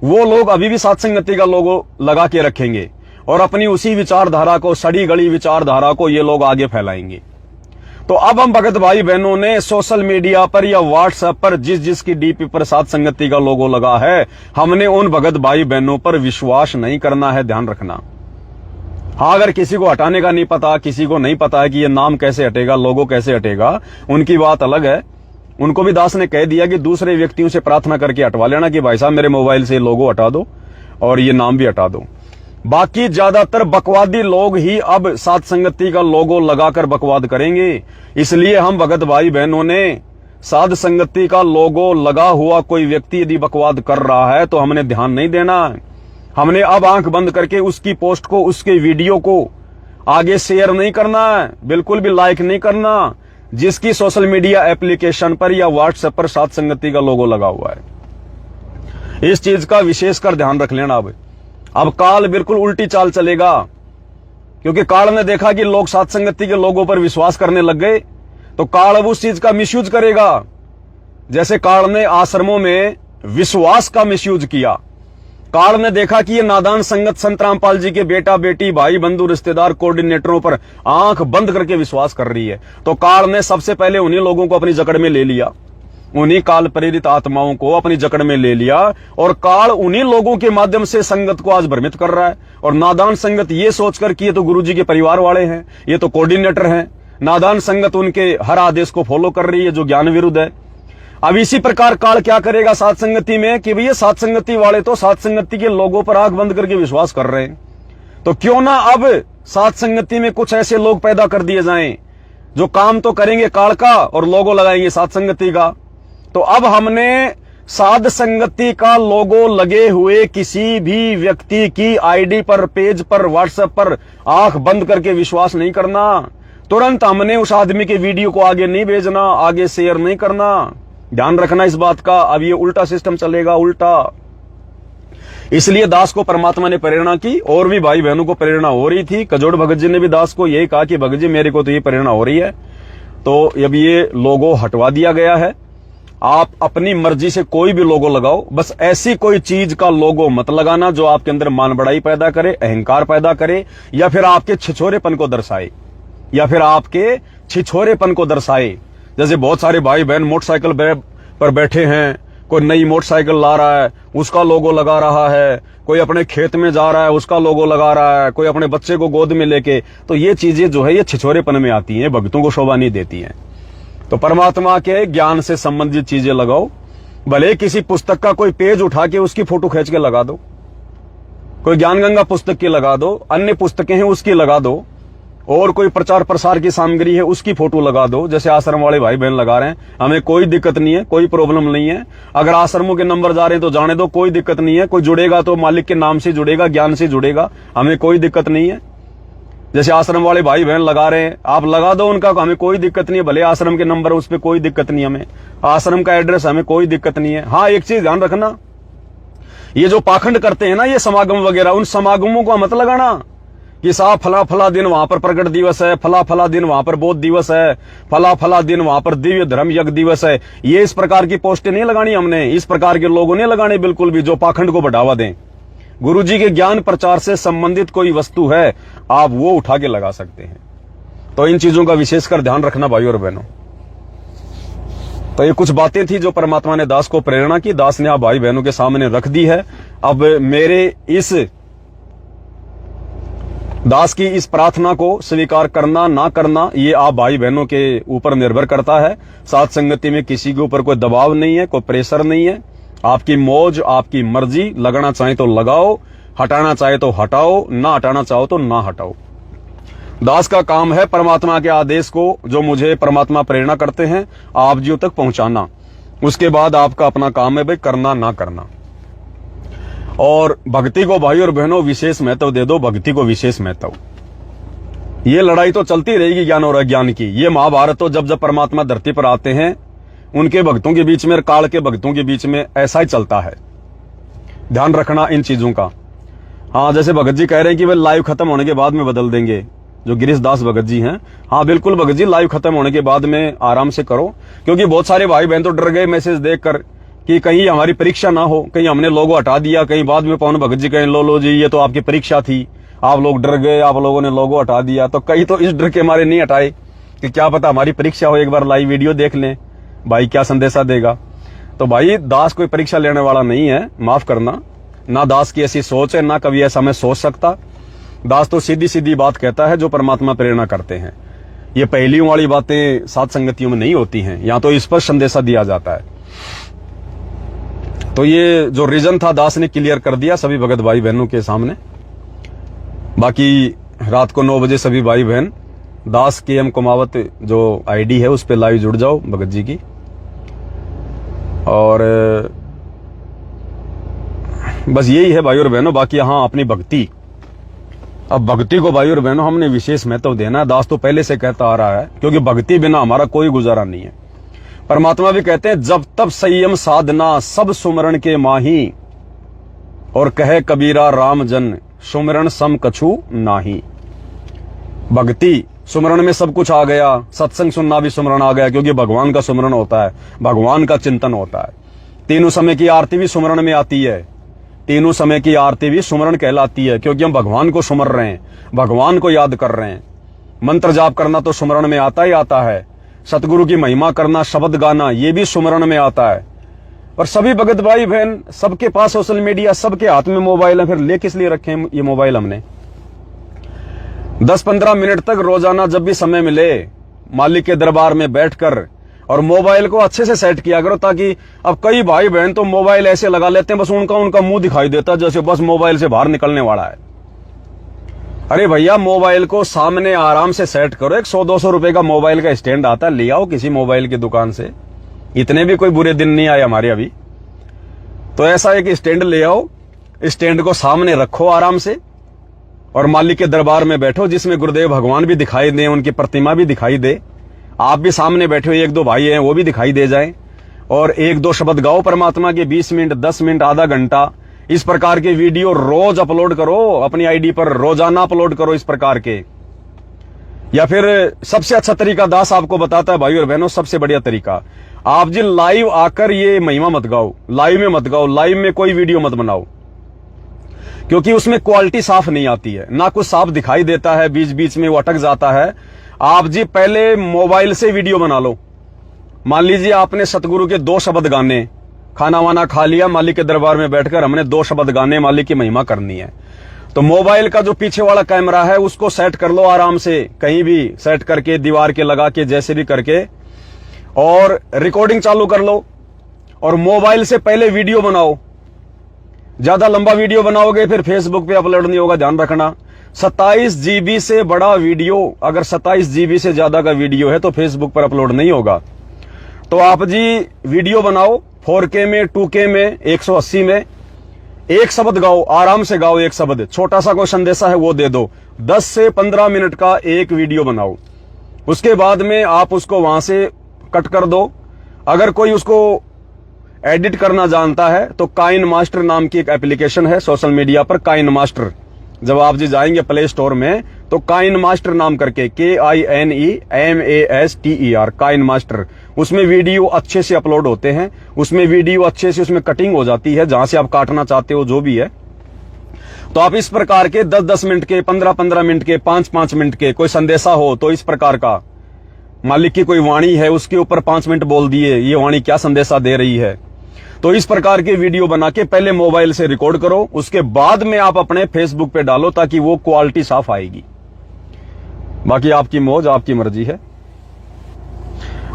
वो लोग अभी भी साथ संगति का लोगो लगा के रखेंगे और अपनी उसी विचारधारा को, सड़ी गली विचारधारा को ये लोग आगे फैलाएंगे। तो अब हम भगत भाई बहनों ने सोशल मीडिया पर या व्हाट्सएप पर जिस जिसकी डीपी पर साथ संगति का लोगो लगा है, हमने उन भगत भाई बहनों पर विश्वास नहीं करना है, ध्यान रखना। हाँ, अगर किसी को हटाने का नहीं पता, किसी को नहीं पता है कि ये नाम कैसे हटेगा, लोगो कैसे हटेगा, उनकी बात अलग है। उनको भी दास ने कह दिया कि दूसरे व्यक्तियों से प्रार्थना करके हटवा लेना कि भाई साहब मेरे मोबाइल से लोगो हटा दो और ये नाम भी हटा दो। बाकी ज्यादातर बकवादी लोग ही अब साथ संगति का लोगो लगाकर बकवाद करेंगे। इसलिए हम भगत भाई बहनों ने साध संगति का लोगो लगा हुआ कोई व्यक्ति यदि बकवाद कर रहा है तो हमने ध्यान नहीं देना। हमने अब आंख बंद करके उसकी पोस्ट को, उसके वीडियो को आगे शेयर नहीं करना है, बिल्कुल भी लाइक नहीं करना जिसकी सोशल मीडिया एप्लीकेशन पर या व्हाट्सएप पर सात संगति का लोगो लगा हुआ है। इस चीज का विशेषकर ध्यान रख लेना। अब काल बिल्कुल उल्टी चाल चलेगा, क्योंकि काल ने देखा कि लोग सात संगति के लोगों पर विश्वास करने लग गए, तो काल अब उस चीज का मिसयूज करेगा। जैसे काल ने आश्रमों में विश्वास का मिसयूज किया। काल ने देखा कि ये नादान संगत संत रामपाल जी के बेटा बेटी भाई बंधु रिश्तेदार कोऑर्डिनेटरों पर आंख बंद करके विश्वास कर रही है, तो काल ने सबसे पहले उन्हीं लोगों को अपनी जकड़ में ले लिया, उन्हीं काल प्रेरित आत्माओं को अपनी जकड़ में ले लिया, और काल उन्हीं लोगों के माध्यम से संगत को आज भ्रमित कर रहा है। और नादान संगत ये सोचकर कि ये तो गुरुजी के परिवार वाले हैं, ये तो कोऑर्डिनेटर हैं, नादान संगत उनके हर आदेश को फॉलो कर रही है जो ज्ञान विरुद्ध है। अब इसी प्रकार काल क्या करेगा सात संगति में कि भैया सात संगति वाले तो सात संगति के लोगों पर आंख बंद करके विश्वास कर रहे हैं, तो क्यों ना अब सात संगति में कुछ ऐसे लोग पैदा कर दिए जाएं जो काम तो करेंगे काल का और लोगो लगाएंगे सात संगति का। तो अब हमने साध संगति का लोगो लगे हुए किसी भी व्यक्ति की आईडी पर, पेज पर, व्हाट्सएप पर आंख बंद करके विश्वास नहीं करना। तुरंत हमने उस आदमी के वीडियो को आगे नहीं भेजना, आगे शेयर नहीं करना। ध्यान रखना इस बात का। अब ये उल्टा सिस्टम चलेगा, उल्टा। इसलिए दास को परमात्मा ने प्रेरणा की, और भी भाई बहनों को प्रेरणा हो रही थी। कजोड़ भगत जी ने भी दास को यही कहा कि भगत जी मेरे को तो ये प्रेरणा हो रही है, तो अब ये लोगो हटवा दिया गया है। आप अपनी मर्जी से कोई भी लोगो लगाओ, बस ऐसी कोई चीज का लोगो मत लगाना जो आपके अंदर मान बढ़ाई पैदा करे, अहंकार पैदा करे, या फिर आपके छिछोरेपन को दर्शाए, या फिर आपके छिछोरेपन को दर्शाए। जैसे बहुत सारे भाई बहन मोटरसाइकिल पर बैठे हैं, कोई नई मोटरसाइकिल ला रहा है उसका लोगो लगा रहा है, कोई अपने खेत में जा रहा है उसका लोगो लगा रहा है, कोई अपने बच्चे को गोद में लेके, तो ये चीजें जो है ये छिछोरेपन में आती हैं, भक्तों को शोभा नहीं देती हैं। तो परमात्मा के ज्ञान से संबंधित चीजें लगाओ। भले किसी पुस्तक का कोई पेज उठा के उसकी फोटो खींच के लगा दो, कोई ज्ञान गंगा पुस्तक की लगा दो, अन्य पुस्तकें हैं उसकी लगा दो, और कोई प्रचार प्रसार की सामग्री है उसकी फोटो लगा दो, जैसे आश्रम वाले भाई बहन लगा रहे हैं। हमें कोई दिक्कत नहीं है, कोई प्रॉब्लम नहीं है। अगर आश्रमों के नंबर जा रहे हैं तो जाने दो, कोई दिक्कत नहीं है। कोई जुड़ेगा तो मालिक के नाम से जुड़ेगा, ज्ञान से जुड़ेगा, हमें कोई दिक्कत नहीं है। जैसे आश्रम वाले भाई बहन लगा रहे हैं, आप लगा दो उनका, हमें कोई दिक्कत नहीं है। भले आश्रम के नंबर उस पर कोई दिक्कत नहीं, हमें आश्रम का एड्रेस हमें कोई दिक्कत नहीं है। हाँ, एक चीज ध्यान रखना, ये जो पाखंड करते हैं ना ये समागम वगैरह, उन समागमों को मत लगाना कि साहब फला फला दिन वहां पर प्रकट दिवस है, फला फला दिन वहां पर बौद्ध दिवस है, फला फला दिन वहां पर दिव्य धर्म यज्ञ दिवस है। ये इस प्रकार की पोस्टें नहीं लगानी हमने, इस प्रकार के लोगों ने लगाने बिल्कुल भी जो पाखंड को बढ़ावा दें। गुरुजी के ज्ञान प्रचार से संबंधित कोई वस्तु है आप वो उठा के लगा सकते हैं। तो इन चीजों का विशेषकर ध्यान रखना भाइयों और बहनों। तो ये कुछ बातें थी जो परमात्मा ने दास को प्रेरणा की, दास ने आप भाई बहनों के सामने रख दी है। अब मेरे इस दास की इस प्रार्थना को स्वीकार करना ना करना ये आप भाई बहनों के ऊपर निर्भर करता है। साथ संगति में किसी के ऊपर कोई दबाव नहीं है, कोई प्रेशर नहीं है। आपकी मौज, आपकी मर्जी, लगाना चाहे तो लगाओ, हटाना चाहे तो हटाओ, ना हटाना चाहो तो ना हटाओ। दास का काम है परमात्मा के आदेश को जो मुझे परमात्मा प्रेरणा करते हैं आप जियों तक पहुंचाना। उसके बाद आपका अपना काम है भाई करना ना करना। और भक्ति को भाई और बहनों विशेष महत्व दे दो, भक्ति को विशेष महत्व। ये लड़ाई तो चलती रहेगी ज्ञान और अज्ञान की। ये महाभारत तो जब जब परमात्मा धरती पर आते हैं उनके भक्तों के बीच में, काल के भक्तों के बीच में ऐसा ही चलता है। ध्यान रखना इन चीजों का। हाँ, जैसे भगत जी कह रहे हैं कि वे लाइव खत्म होने के बाद में बदल देंगे, जो गिरीश दास भगत जी हैं। हाँ बिल्कुल भगत जी, लाइव खत्म होने के बाद में आराम से करो, क्योंकि बहुत सारे भाई बहन तो डर गए मैसेज देखकर कि कहीं हमारी परीक्षा ना हो, कहीं हमने लोगो हटा दिया, कहीं बाद में पवन भगत जी कहें लो जी ये तो आपकी परीक्षा थी, आप लोग डर गए, आप लोगों ने लोगो हटा दिया। तो कई तो इस डर के मारे नहीं हटाए कि क्या पता हमारी परीक्षा हो, एक बार लाइव वीडियो देख लें भाई क्या संदेशा देगा। तो भाई दास कोई परीक्षा लेने वाला नहीं है, माफ करना। ना दास की ऐसी सोच है, ना कभी ऐसा मैं सोच सकता। दास तो सीधी सीधी बात कहता है जो परमात्मा प्रेरणा करते हैं। ये पहलियों वाली बातें सात संगतियों में नहीं होती हैं, यहाँ तो स्पष्ट संदेशा दिया जाता है। तो ये जो रीजन था दास ने क्लियर कर दिया सभी भगत भाई बहनों के सामने। बाकी रात को 9 बजे सभी भाई बहन दास KM कुमावत जो आईडी है उस पे लाइव जुड़ जाओ भगत जी की। और बस यही है भाई और बहनों। बाकी हाँ, अपनी भक्ति, अब भक्ति को भाई और बहनों हमने विशेष महत्व देना है। दास तो पहले से कहता आ रहा है, क्योंकि भक्ति बिना हमारा कोई गुजारा नहीं है। परमात्मा भी कहते हैं, जब तब संयम साधना सब सुमरण के माही, और कहे कबीरा राम जन सुमरण सम कछु नाही। भक्ति सुमरण में सब कुछ आ गया, सत्संग सुनना भी सुमरण आ गया, क्योंकि भगवान का सुमरण होता है, भगवान का चिंतन होता है। तीनों समय की आरती भी सुमरण में आती है, तीनों समय की आरती भी सुमरण कहलाती है, क्योंकि हम भगवान को सुमर रहे हैं, भगवान को याद कर रहे हैं। मंत्र जाप करना तो सुमरण में आता ही आता है, सतगुरु की महिमा करना, शब्द गाना, ये भी सुमरण में आता है। और सभी भगत भाई बहन, सबके पास सोशल मीडिया, सबके हाथ में मोबाइल है, फिर ले किस लिए रखे हैं ये मोबाइल हमने? 10-15 मिनट तक रोजाना जब भी समय मिले, मालिक के दरबार में बैठकर और मोबाइल को अच्छे से सेट किया करो, ताकि अब कई भाई बहन तो मोबाइल ऐसे लगा लेते हैं, बस उनका मुंह दिखाई देता जैसे बस मोबाइल से बाहर निकलने वाला है। अरे भैया, मोबाइल को सामने आराम से सेट करो। एक 100-200 रुपए का मोबाइल का स्टैंड आता है, ले आओ किसी मोबाइल की दुकान से। इतने भी कोई बुरे दिन नहीं आए हमारे अभी। तो ऐसा एक स्टैंड ले आओ, स्टैंड को सामने रखो आराम से, और मालिक के दरबार में बैठो, जिसमें गुरुदेव भगवान भी दिखाई दे, उनकी प्रतिमा भी दिखाई दे, आप भी सामने बैठे हो, 1-2 भाई हैं वो भी दिखाई दे जाएं, और 1-2 शब्द गाओ परमात्मा के, 20 मिनट, 10 मिनट, आधा घंटा। इस प्रकार के वीडियो रोज अपलोड करो अपनी आईडी पर, रोजाना अपलोड करो इस प्रकार के। या फिर सबसे अच्छा तरीका दास आपको बताता है भाई और बहनों, सबसे बढ़िया तरीका, आप जी लाइव आकर ये महिमा मत गाओ, लाइव में मत गाओ, लाइव में कोई वीडियो मत बनाओ, क्योंकि उसमें क्वालिटी साफ नहीं आती है, ना कुछ साफ दिखाई देता है, बीच बीच में वो अटक जाता है। आप जी पहले मोबाइल से वीडियो बना लो। मान लीजिए आपने सतगुरु के 2 शब्द गाने, खाना वाना खा लिया, मालिक के दरबार में बैठकर हमने 2 शब्द गाने, मालिक की महिमा करनी है, तो मोबाइल का जो पीछे वाला कैमरा है उसको सेट कर लो आराम से, कहीं भी सेट करके, दीवार के लगा के, जैसे भी करके, और रिकॉर्डिंग चालू कर लो, और मोबाइल से पहले वीडियो बनाओ। ज्यादा लंबा वीडियो बनाओगे फिर फेसबुक पे अपलोड नहीं होगा, ध्यान रखना। 27 GB से बड़ा वीडियो, अगर 27 GB से ज्यादा का वीडियो है तो फेसबुक पर अपलोड नहीं होगा। तो आप जी वीडियो बनाओ 4K में, 2K में, 180 में, एक शब्द गाओ, आराम से गाओ, एक शब्द, छोटा सा कोई संदेशा है वो दे दो। 10 से 15 मिनट का एक वीडियो बनाओ। उसके बाद में आप उसको वहां से कट कर दो। अगर कोई उसको एडिट करना जानता है तो काइन मास्टर नाम की एक एप्लीकेशन है सोशल मीडिया पर, काइन मास्टर। जब आप जी जाएंगे प्ले स्टोर में तो काइन मास्टर नाम करके, KINEMASTER, काइन मास्टर, उसमें वीडियो अच्छे से अपलोड होते हैं, उसमें वीडियो अच्छे से, उसमें कटिंग हो जाती है जहां से आप काटना चाहते हो, जो भी है। तो आप इस प्रकार के 10-10 मिनट के, 15-15 मिनट के, 5-5 मिनट के, कोई संदेशा हो तो इस प्रकार का, मालिक की कोई वाणी है उसके ऊपर 5 मिनट बोल दिए, ये वाणी क्या संदेशा दे रही है, तो इस प्रकार के वीडियो बना के पहले मोबाइल से रिकॉर्ड करो, उसके बाद में आप अपने फेसबुक पे डालो, ताकि वो क्वालिटी साफ आएगी। बाकी आपकी मौज, आपकी मर्जी है।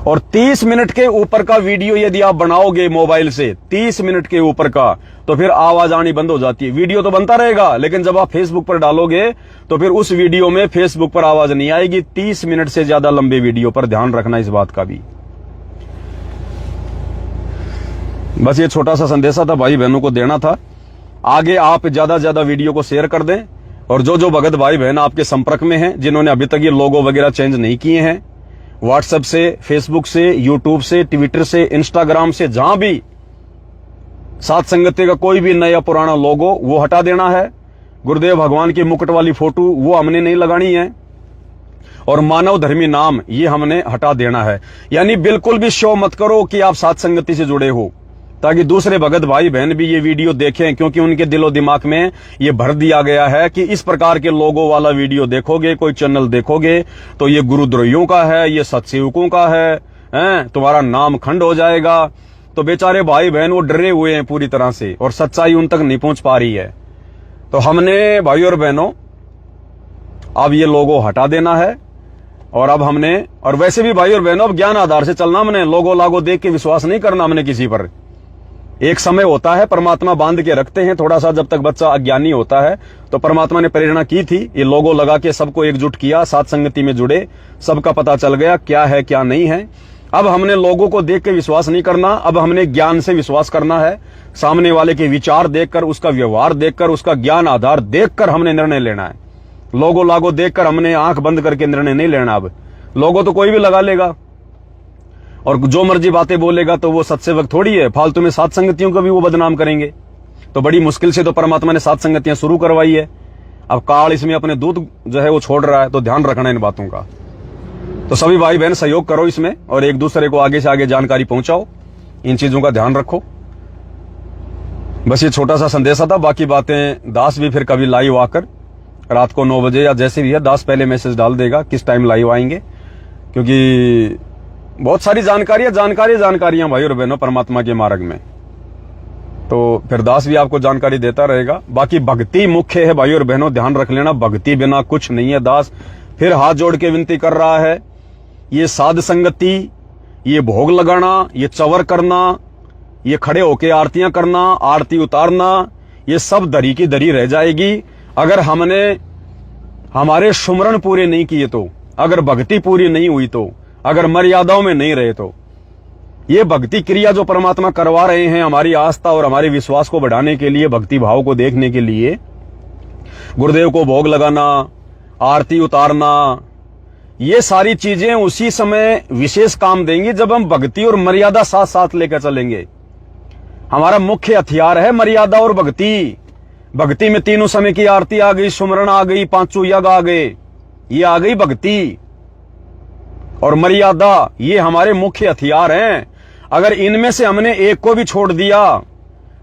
और 30 मिनट के ऊपर का वीडियो यदि आप बनाओगे मोबाइल से, 30 मिनट के ऊपर का, तो फिर आवाज आनी बंद हो जाती है। वीडियो तो बनता रहेगा, लेकिन जब आप फेसबुक पर डालोगे तो फिर उस वीडियो में फेसबुक पर आवाज नहीं आएगी। 30 मिनट से ज्यादा लंबे वीडियो पर ध्यान रखना इस बात का भी। बस ये छोटा सा संदेशा था, भाई बहनों को देना था। आगे आप ज्यादा से ज्यादा वीडियो को शेयर कर दें, और जो जो भगत भाई बहन आपके संपर्क में हैं, जिन्होंने अभी तक ये लोगो वगैरह चेंज नहीं किए हैं, व्हाट्सएप से, फेसबुक से, यूट्यूब से, ट्विटर से, इंस्टाग्राम से, जहां भी सात संगति का कोई भी नया पुराना लोगो वो हटा देना है। गुरुदेव भगवान की मुकुट वाली फोटो वो हमने नहीं लगानी है, और मानव धर्मी नाम ये हमने हटा देना है। यानी बिल्कुल भी शो मत करो कि आप सात संगति से जुड़े हो, ताकि दूसरे भगत भाई बहन भी ये वीडियो देखें, क्योंकि उनके दिलो दिमाग में ये भर दिया गया है कि इस प्रकार के लोगों वाला वीडियो देखोगे, कोई चैनल देखोगे तो ये गुरुद्रोहियों का है, ये सत्सेवकों का है, तुम्हारा नाम खंड हो जाएगा। तो बेचारे भाई बहन वो डरे हुए हैं पूरी तरह से, और सच्चाई उन तक नहीं पहुंच पा रही है। तो हमने भाई और बहनों अब ये लोगो हटा देना है, और अब हमने, और वैसे भी भाई और बहनों अब ज्ञान आधार से चलना, हमने लोगो लागो देख के विश्वास नहीं करना हमने किसी पर। एक समय होता है, परमात्मा बांध के रखते हैं थोड़ा सा, जब तक बच्चा अज्ञानी होता है। तो परमात्मा ने प्रेरणा की थी, ये लोगो लगा के सबको एकजुट किया, सात संगति में जुड़े, सबका पता चल गया क्या है क्या नहीं है। अब हमने लोगों को देख के विश्वास नहीं करना, अब हमने ज्ञान से विश्वास करना है। सामने वाले के विचार देखकर, उसका व्यवहार देखकर, उसका ज्ञान आधार देखकर हमने निर्णय लेना है। लोगो लागो देखकर हमने आंख बंद करके निर्णय नहीं लेना। अब लोगों तो कोई भी लगा लेगा और जो मर्जी बातें बोलेगा, तो वो सत्सेवक थोड़ी है। फालतू में सात संगतियों को भी वो बदनाम करेंगे। तो बड़ी मुश्किल से तो परमात्मा ने सात संगतियां शुरू करवाई है। अब काल इसमें अपने दूध जो है वो छोड़ रहा है, तो ध्यान रखना इन बातों का। तो सभी भाई बहन सहयोग करो इसमें और एक दूसरे को आगे से आगे जानकारी पहुंचाओ। इन चीजों का ध्यान रखो। बस ये छोटा सा संदेशा था। बाकी बातें दास भी फिर कभी लाइव आकर रात को 9 बजे या जैसे भी है, दास पहले मैसेज डाल देगा किस टाइम लाइव आएंगे, क्योंकि बहुत सारी जानकारियां भाई और बहनों परमात्मा के मार्ग में। तो फिर दास भी आपको जानकारी देता रहेगा। बाकी भक्ति मुख्य है भाई और बहनों, ध्यान रख लेना। भक्ति बिना कुछ नहीं है। दास फिर हाथ जोड़ के विनती कर रहा है, ये साध संगति, ये भोग लगाना, ये चवर करना, ये खड़े होके आरतियां करना, आरती उतारना, ये सब दरी की दरी रह जाएगी अगर हमने हमारे सुमरण पूरे नहीं किए तो, अगर भक्ति पूरी नहीं हुई तो, अगर मर्यादाओं में नहीं रहे तो। ये भक्ति क्रिया जो परमात्मा करवा रहे हैं हमारी आस्था और हमारे विश्वास को बढ़ाने के लिए, भक्ति भाव को देखने के लिए, गुरुदेव को भोग लगाना, आरती उतारना, ये सारी चीजें उसी समय विशेष काम देंगी जब हम भक्ति और मर्यादा साथ साथ लेकर चलेंगे। हमारा मुख्य हथियार है मर्यादा और भक्ति। भक्ति में तीनों समय की आरती आ गई, सुमरण आ गई, पांचों यज्ञ आ गए, ये आ गई भक्ति और मर्यादा। ये हमारे मुख्य हथियार हैं। अगर इनमें से हमने एक को भी छोड़ दिया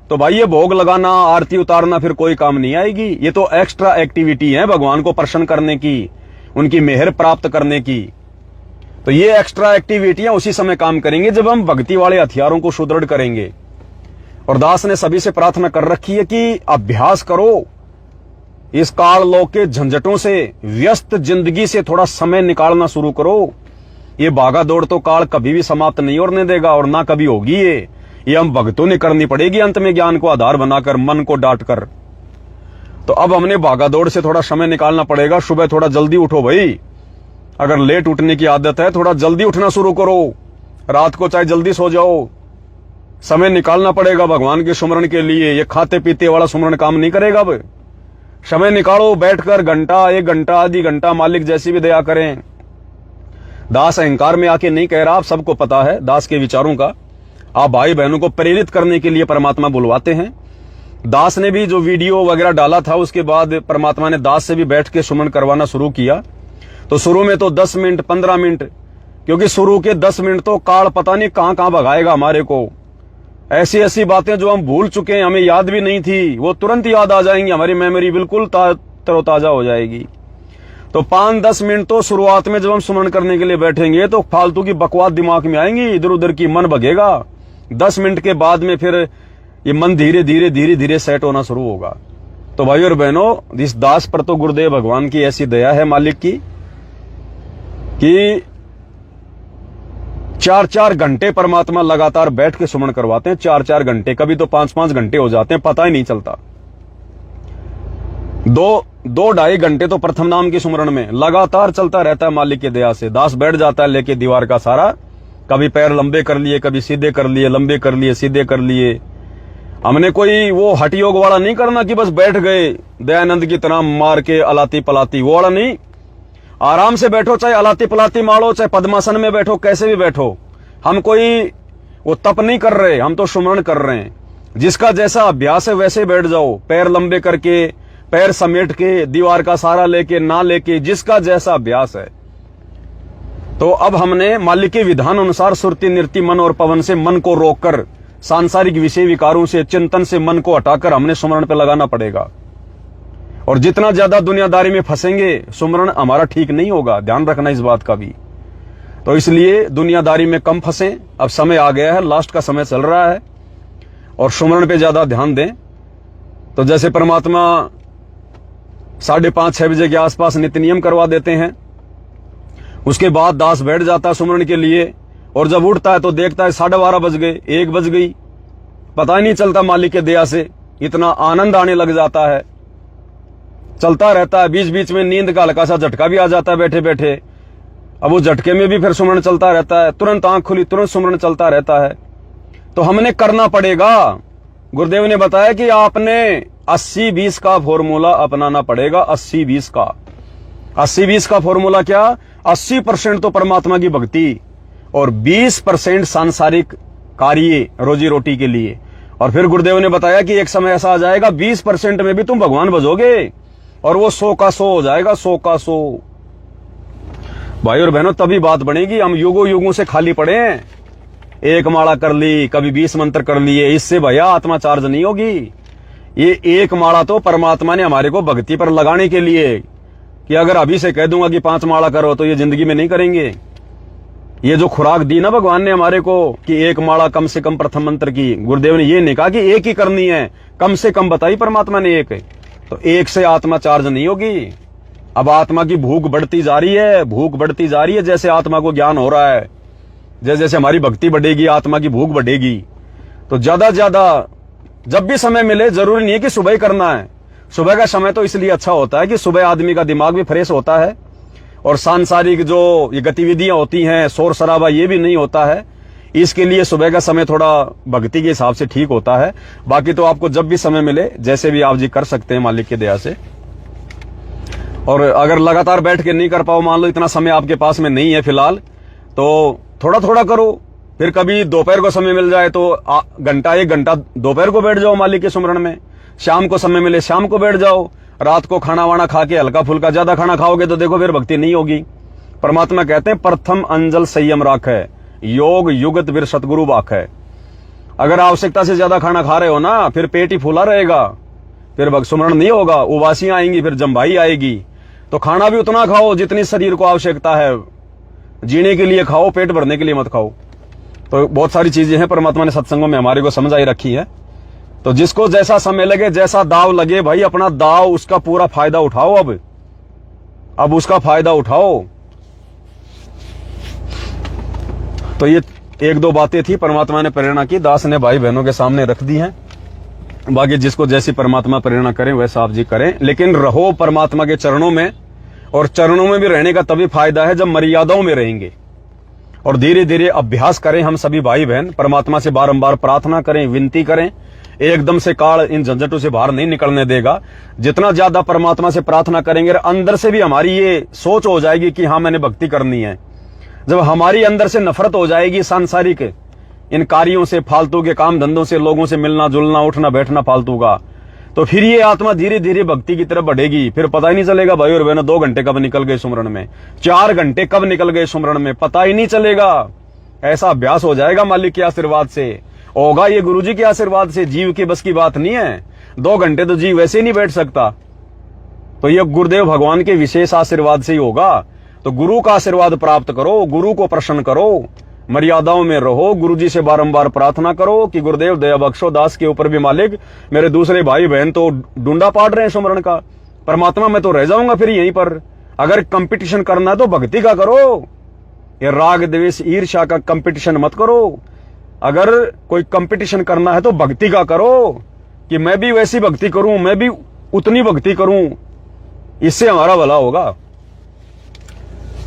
तो भाई ये भोग लगाना, आरती उतारना फिर कोई काम नहीं आएगी। ये तो एक्स्ट्रा एक्टिविटी है भगवान को प्रसन्न करने की, उनकी मेहर प्राप्त करने की। तो ये एक्स्ट्रा एक्टिविटियां उसी समय काम करेंगे जब हम भक्ति वाले हथियारों को सुदृढ़ करेंगे। और दास ने सभी से प्रार्थना कर रखी है कि अभ्यास करो, इस काल लोक के झंझटों से, व्यस्त जिंदगी से थोड़ा समय निकालना शुरू करो। ये भागा दौड़ तो काल कभी भी समाप्त नहीं होने देगा और ना कभी होगी। ये हम भक्तों ने करनी पड़ेगी अंत में, ज्ञान को आधार बनाकर, मन को डांट कर। तो अब हमने भागा दौड़ से थोड़ा समय निकालना पड़ेगा। सुबह थोड़ा जल्दी उठो भाई, अगर लेट उठने की आदत है थोड़ा जल्दी उठना शुरू करो। रात को चाहे जल्दी सो जाओ, समय निकालना पड़ेगा भगवान के सुमरण के लिए। ये खाते पीते वाला सुमरण काम नहीं करेगा। अब समय निकालो, बैठकर घंटा, 1 घंटा, आधी घंटा, मालिक जैसी भी दया करें। दास अहंकार में आके नहीं कह रहा, आप सबको पता है दास के विचारों का। आप भाई बहनों को प्रेरित करने के लिए परमात्मा बुलवाते हैं। दास ने भी जो वीडियो वगैरह डाला था उसके बाद परमात्मा ने दास से भी बैठ के सुमन करवाना शुरू किया। तो शुरू में तो 10 मिनट 15 मिनट, क्योंकि शुरू के 10 मिनट तो काल पता नहीं कहां कहां भगाएगा हमारे को। ऐसी ऐसी बातें जो हम भूल चुके हैं, हमें याद भी नहीं थी, वो तुरंत याद आ जाएंगी। हमारी मेमोरी बिल्कुल तरोताजा हो जाएगी। तो 5-10 मिनट तो शुरुआत में जब हम सुमन करने के लिए बैठेंगे तो फालतू की बकवास दिमाग में आएंगी, इधर उधर की मन भगेगा। 10 मिनट के बाद में फिर ये मन धीरे धीरे सेट होना शुरू होगा। तो भाई और बहनों, इस दास पर तो गुरुदेव भगवान की ऐसी दया है मालिक की कि 4-4 घंटे परमात्मा लगातार बैठ के सुमन करवाते हैं। 4-4 घंटे, कभी तो 5-5 घंटे हो जाते हैं, पता ही नहीं चलता। 2-2.5 घंटे तो प्रथम नाम की सुमरण में लगातार चलता रहता है मालिक की दया से। दास बैठ जाता है लेके दीवार का सारा, कभी पैर लंबे कर लिए, कभी सीधे कर लिए, लंबे कर लिए, सीधे कर लिए। हमने कोई वो हठ योग वाला नहीं करना कि बस बैठ गए दयानंद की तरह मार के अलाती पलाती, वो वाला नहीं। आराम से बैठो, चाहे अलाती पलाती मारो, चाहे पद्मासन में बैठो, कैसे भी बैठो। हम कोई वो तप नहीं कर रहे, हम तो सुमरण कर रहे हैं। जिसका जैसा अभ्यास है वैसे बैठ जाओ, पैर लंबे करके, पैर समेट के, दीवार का सहारा लेके, ना लेके, जिसका जैसा अभ्यास है। तो अब हमने मालिक के विधान अनुसार सुरति नृत्य मन और पवन से मन को रोककर, सांसारिक विषय विकारों से, चिंतन से मन को हटाकर हमने सुमरण पे लगाना पड़ेगा। और जितना ज्यादा दुनियादारी में फंसेंगे, सुमरण हमारा ठीक नहीं होगा। ध्यान रखना इस बात का भी। तो इसलिए दुनियादारी में कम फंसें। अब समय आ गया है, लास्ट का समय चल रहा है और सुमरण पे ज्यादा ध्यान दें। तो जैसे परमात्मा 5:30-6 बजे के आसपास नित्य नियम करवा देते हैं, उसके बाद दास बैठ जाता है सुमरण के लिए। और जब उठता है तो देखता है 12:30 बज गए, 1 बज गई, पता ही नहीं चलता। मालिक के दया से इतना आनंद आने लग जाता है, चलता रहता है। बीच बीच में नींद का हल्का सा झटका भी आ जाता है बैठे बैठे। अब वो झटके में भी फिर सुमरण चलता रहता है, तुरंत आंख खुली तुरंत सुमरण चलता रहता है। तो हमने करना पड़ेगा। गुरुदेव ने बताया कि आपने 80-20 का फॉर्मूला अपनाना पड़ेगा। 80-20 का 80-20 का फॉर्मूला क्या? 80% तो परमात्मा की भक्ति और 20% सांसारिक कार्य रोजी रोटी के लिए। और फिर गुरुदेव ने बताया कि एक समय ऐसा आ जाएगा 20% में भी तुम भगवान भजोगे और वो 100 का 100 हो जाएगा। 100 का 100 भाई और बहनों, तभी बात बनेगी। हम युगों युगों से खाली पड़े हैं। एक माला कर ली, कभी 20 मंत्र कर लिए, इससे भैया आत्मा चार्ज नहीं होगी। ये एक माला तो परमात्मा ने हमारे को भक्ति पर लगाने के लिए, कि अगर अभी से कह दूंगा कि 5 माला करो तो ये जिंदगी में नहीं करेंगे। ये जो खुराक दी ना भगवान ने हमारे को कि एक माला कम से कम प्रथम मंत्र की, गुरुदेव ने ये नहीं कहा कि एक ही करनी है, कम से कम बताई परमात्मा ने एक। तो एक से आत्मा चार्ज नहीं होगी। अब आत्मा की भूख बढ़ती जा रही है, भूख बढ़ती जा रही है। जैसे आत्मा को ज्ञान हो रहा है, जैसे जैसे हमारी भक्ति बढ़ेगी, आत्मा की भूख बढ़ेगी। तो ज्यादा ज्यादा जब भी समय मिले, जरूरी नहीं है कि सुबह ही करना है। सुबह का समय तो इसलिए अच्छा होता है कि सुबह आदमी का दिमाग भी फ्रेश होता है और सांसारिक जो ये गतिविधियां होती हैं, शोर शराबा, ये भी नहीं होता है। इसके लिए सुबह का समय थोड़ा भक्ति के हिसाब से ठीक होता है। बाकी तो आपको जब भी समय मिले, जैसे भी आप जी कर सकते हैं मालिक की दया से। और अगर लगातार बैठ के नहीं कर पाओ, मान लो इतना समय आपके पास में नहीं है फिलहाल, तो थोड़ा थोड़ा करो। फिर कभी दोपहर को समय मिल जाए तो घंटा 1 घंटा दोपहर को बैठ जाओ मालिक के सुमरण में। शाम को समय मिले शाम को बैठ जाओ। रात को खाना वाना खा के हल्का फुल्का, ज्यादा खाना खाओगे तो देखो फिर भक्ति नहीं होगी। परमात्मा कहते हैं प्रथम अंजल संयम राख है, योग युगत वीर सतगुरु बाख है। अगर आवश्यकता से ज्यादा खाना खा रहे हो ना, फिर पेट ही फूला रहेगा, फिर सुमरण नहीं होगा, उबासियां आएंगी, फिर जम्भाई आएगी। तो खाना भी उतना खाओ जितनी शरीर को आवश्यकता है। जीने के लिए खाओ, पेट भरने के लिए मत खाओ। तो बहुत सारी चीजें हैं परमात्मा ने सत्संगों में हमारे को समझाई रखी है। तो जिसको जैसा समय लगे, जैसा दाव लगे, भाई अपना दाव, उसका पूरा फायदा उठाओ। अब उसका फायदा उठाओ। तो ये 1-2 बातें थी परमात्मा ने प्रेरणा की, दास ने भाई बहनों के सामने रख दी हैं। बाकी जिसको जैसी परमात्मा प्रेरणा करें वैसा आप जी करें, लेकिन रहो परमात्मा के चरणों में। और चरणों में भी रहने का तभी फायदा है जब मर्यादाओं में रहेंगे। और धीरे धीरे अभ्यास करें हम सभी भाई बहन, परमात्मा से बारंबार प्रार्थना करें, विनती करें। एकदम से काल इन झंझटों से बाहर नहीं निकलने देगा। जितना ज्यादा परमात्मा से प्रार्थना करेंगे, अंदर से भी हमारी ये सोच हो जाएगी कि हाँ मैंने भक्ति करनी है। जब हमारी अंदर से नफरत हो जाएगी सांसारिक इन कार्यों से, फालतू के काम धंधों से, लोगों से मिलना जुलना, उठना बैठना फालतू का, तो फिर ये आत्मा धीरे धीरे भक्ति की तरफ बढ़ेगी। फिर पता ही नहीं चलेगा भाई और बहनों 2 घंटे कब निकल गए सुमरण में, 4 घंटे कब निकल गए सुमरण में, पता ही नहीं चलेगा। ऐसा अभ्यास हो जाएगा मालिक के आशीर्वाद से, होगा ये गुरुजी के आशीर्वाद से। जीव के बस की बात नहीं है, 2 घंटे तो जीव वैसे ही नहीं बैठ सकता। तो ये गुरुदेव भगवान के विशेष आशीर्वाद से ही होगा। तो गुरु का आशीर्वाद प्राप्त करो, गुरु को प्रसन्न करो, मर्यादाओं में रहो, गुरुजी से बारंबार प्रार्थना करो कि गुरुदेव दया बख्शो। दास के ऊपर भी मालिक, मेरे दूसरे भाई बहन तो डूंडा पाड़ रहे हैं सुमरण का, परमात्मा मैं तो रह जाऊंगा फिर यहीं पर। अगर कंपटीशन करना है तो भक्ति का करो, ये राग द्वेष ईर्ष्या का कंपटीशन मत करो। अगर कोई कंपटीशन करना है तो भक्ति का करो, कि मैं भी वैसी भक्ति करूं, मैं भी उतनी भक्ति करूं, इससे हमारा भला होगा।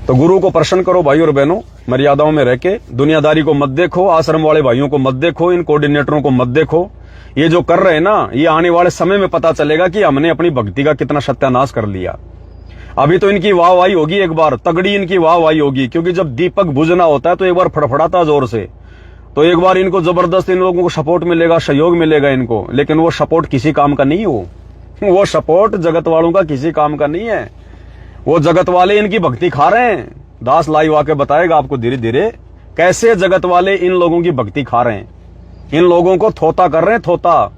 तो गुरु को प्रसन्न करो भाई और बहनों, मर्यादाओं में रह के। दुनियादारी को मत देखो, आश्रम वाले भाइयों को मत देखो, इन कोऑर्डिनेटरों को मत देखो। ये जो कर रहे हैं ना, ये आने वाले समय में पता चलेगा कि हमने अपनी भक्ति का कितना सत्यानाश कर लिया। अभी तो इनकी वाहवाही होगी, एक बार तगड़ी इनकी वाहवाही होगी, क्योंकि जब दीपक बुझना होता है तो एक बार फड़फड़ाता जोर से, तो एक बार इनको जबरदस्त इन लोगों को सपोर्ट मिलेगा, सहयोग मिलेगा इनको। लेकिन वो सपोर्ट किसी काम का नहीं हो, वो सपोर्ट जगत वालों का किसी काम का नहीं है। वो जगत वाले इनकी भक्ति खा रहे हैं। दास लाइव आके बताएगा आपको धीरे धीरे कैसे जगत वाले इन लोगों की भक्ति खा रहे हैं, इन लोगों को थोता कर रहे हैं, थोता।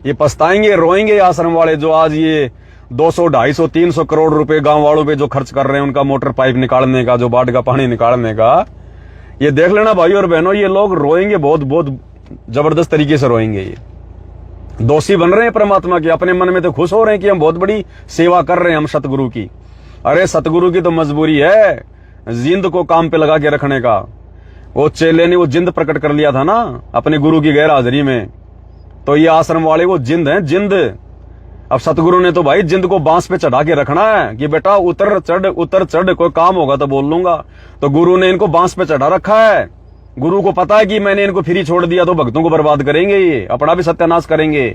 ये पछताएंगे, रोएंगे आश्रम वाले, जो आज ये 200, 250, 300 करोड़ रुपए गांव वालों पे जो खर्च कर रहे हैं, उनका मोटर पाइप निकालने का, जो बाढ़ का पानी निकालने का। ये देख लेना भाई और बहनों, ये लोग रोएंगे, बहुत बहुत जबरदस्त तरीके से रोएंगे। ये दोषी बन रहे हैं परमात्मा के, अपने मन में तो खुश हो रहे हैं कि हम बहुत बड़ी सेवा कर रहे हैं हम सतगुरु की। अरे सतगुरु की तो मजबूरी है जिंद को काम पे लगा के रखने का। वो चेले ने वो जिंद प्रकट कर लिया था ना अपने गुरु की गैर हाजिरी में, तो ये आश्रम वाले वो जिंद हैं, जिंद। अब सतगुरु ने तो भाई जिंद को बांस पे चढ़ा के रखना है कि बेटा उतर चढ़, कोई काम होगा तो बोल लूंगा। तो गुरु ने इनको बांस पे चढ़ा रखा है। गुरु को पता है कि मैंने इनको फ्री छोड़ दिया तो भक्तों को बर्बाद करेंगे, ये अपना भी सत्यानाश करेंगे।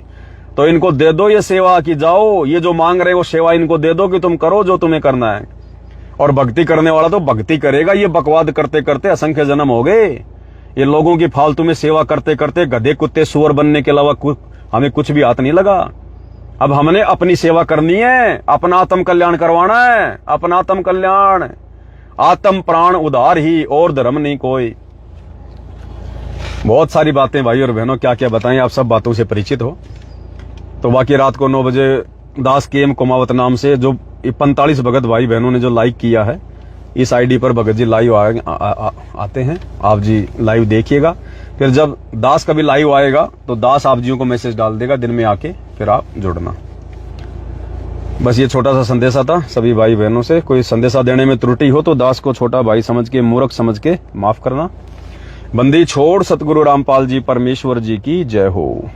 तो इनको दे दो ये सेवा कि जाओ, ये जो मांग रहे हो सेवा इनको दे दो कि तुम करो जो तुम्हें करना है। और भक्ति करने वाला तो भक्ति करेगा। ये बकवाद करते करते असंख्य जन्म हो गए। ये लोगों की फालतू में सेवा करते करते गधे कुत्ते सुअर बनने के अलावा हमें कुछ भी हाथ नहीं लगा। अब हमने अपनी सेवा करनी है, अपना आत्म कल्याण करवाना है, अपना आत्म कल्याण, आत्म प्राण उधार ही, और धर्म नहीं कोई। बहुत सारी बातें भाई और बहनों, क्या क्या बताएं, आप सब बातों से परिचित हो। तो बाकी रात को 9 बजे दास के एम कुमावत नाम से जो 45 भगत भाई बहनों ने जो लाइक किया है, इस आईडी पर भगत जी लाइव आते हैं। आप जी लाइव देखिएगा। फिर जब दास का भी लाइव आएगा तो दास आप जियों को मैसेज डाल देगा दिन में आके, फिर आप जुड़ना। बस ये छोटा सा संदेशा था सभी भाई बहनों से। कोई संदेशा देने में त्रुटि हो तो दास को छोटा भाई समझ के, मूर्ख समझ के माफ करना। बंदी छोड़ सतगुरु रामपाल जी परमेश्वर जी की जय हो।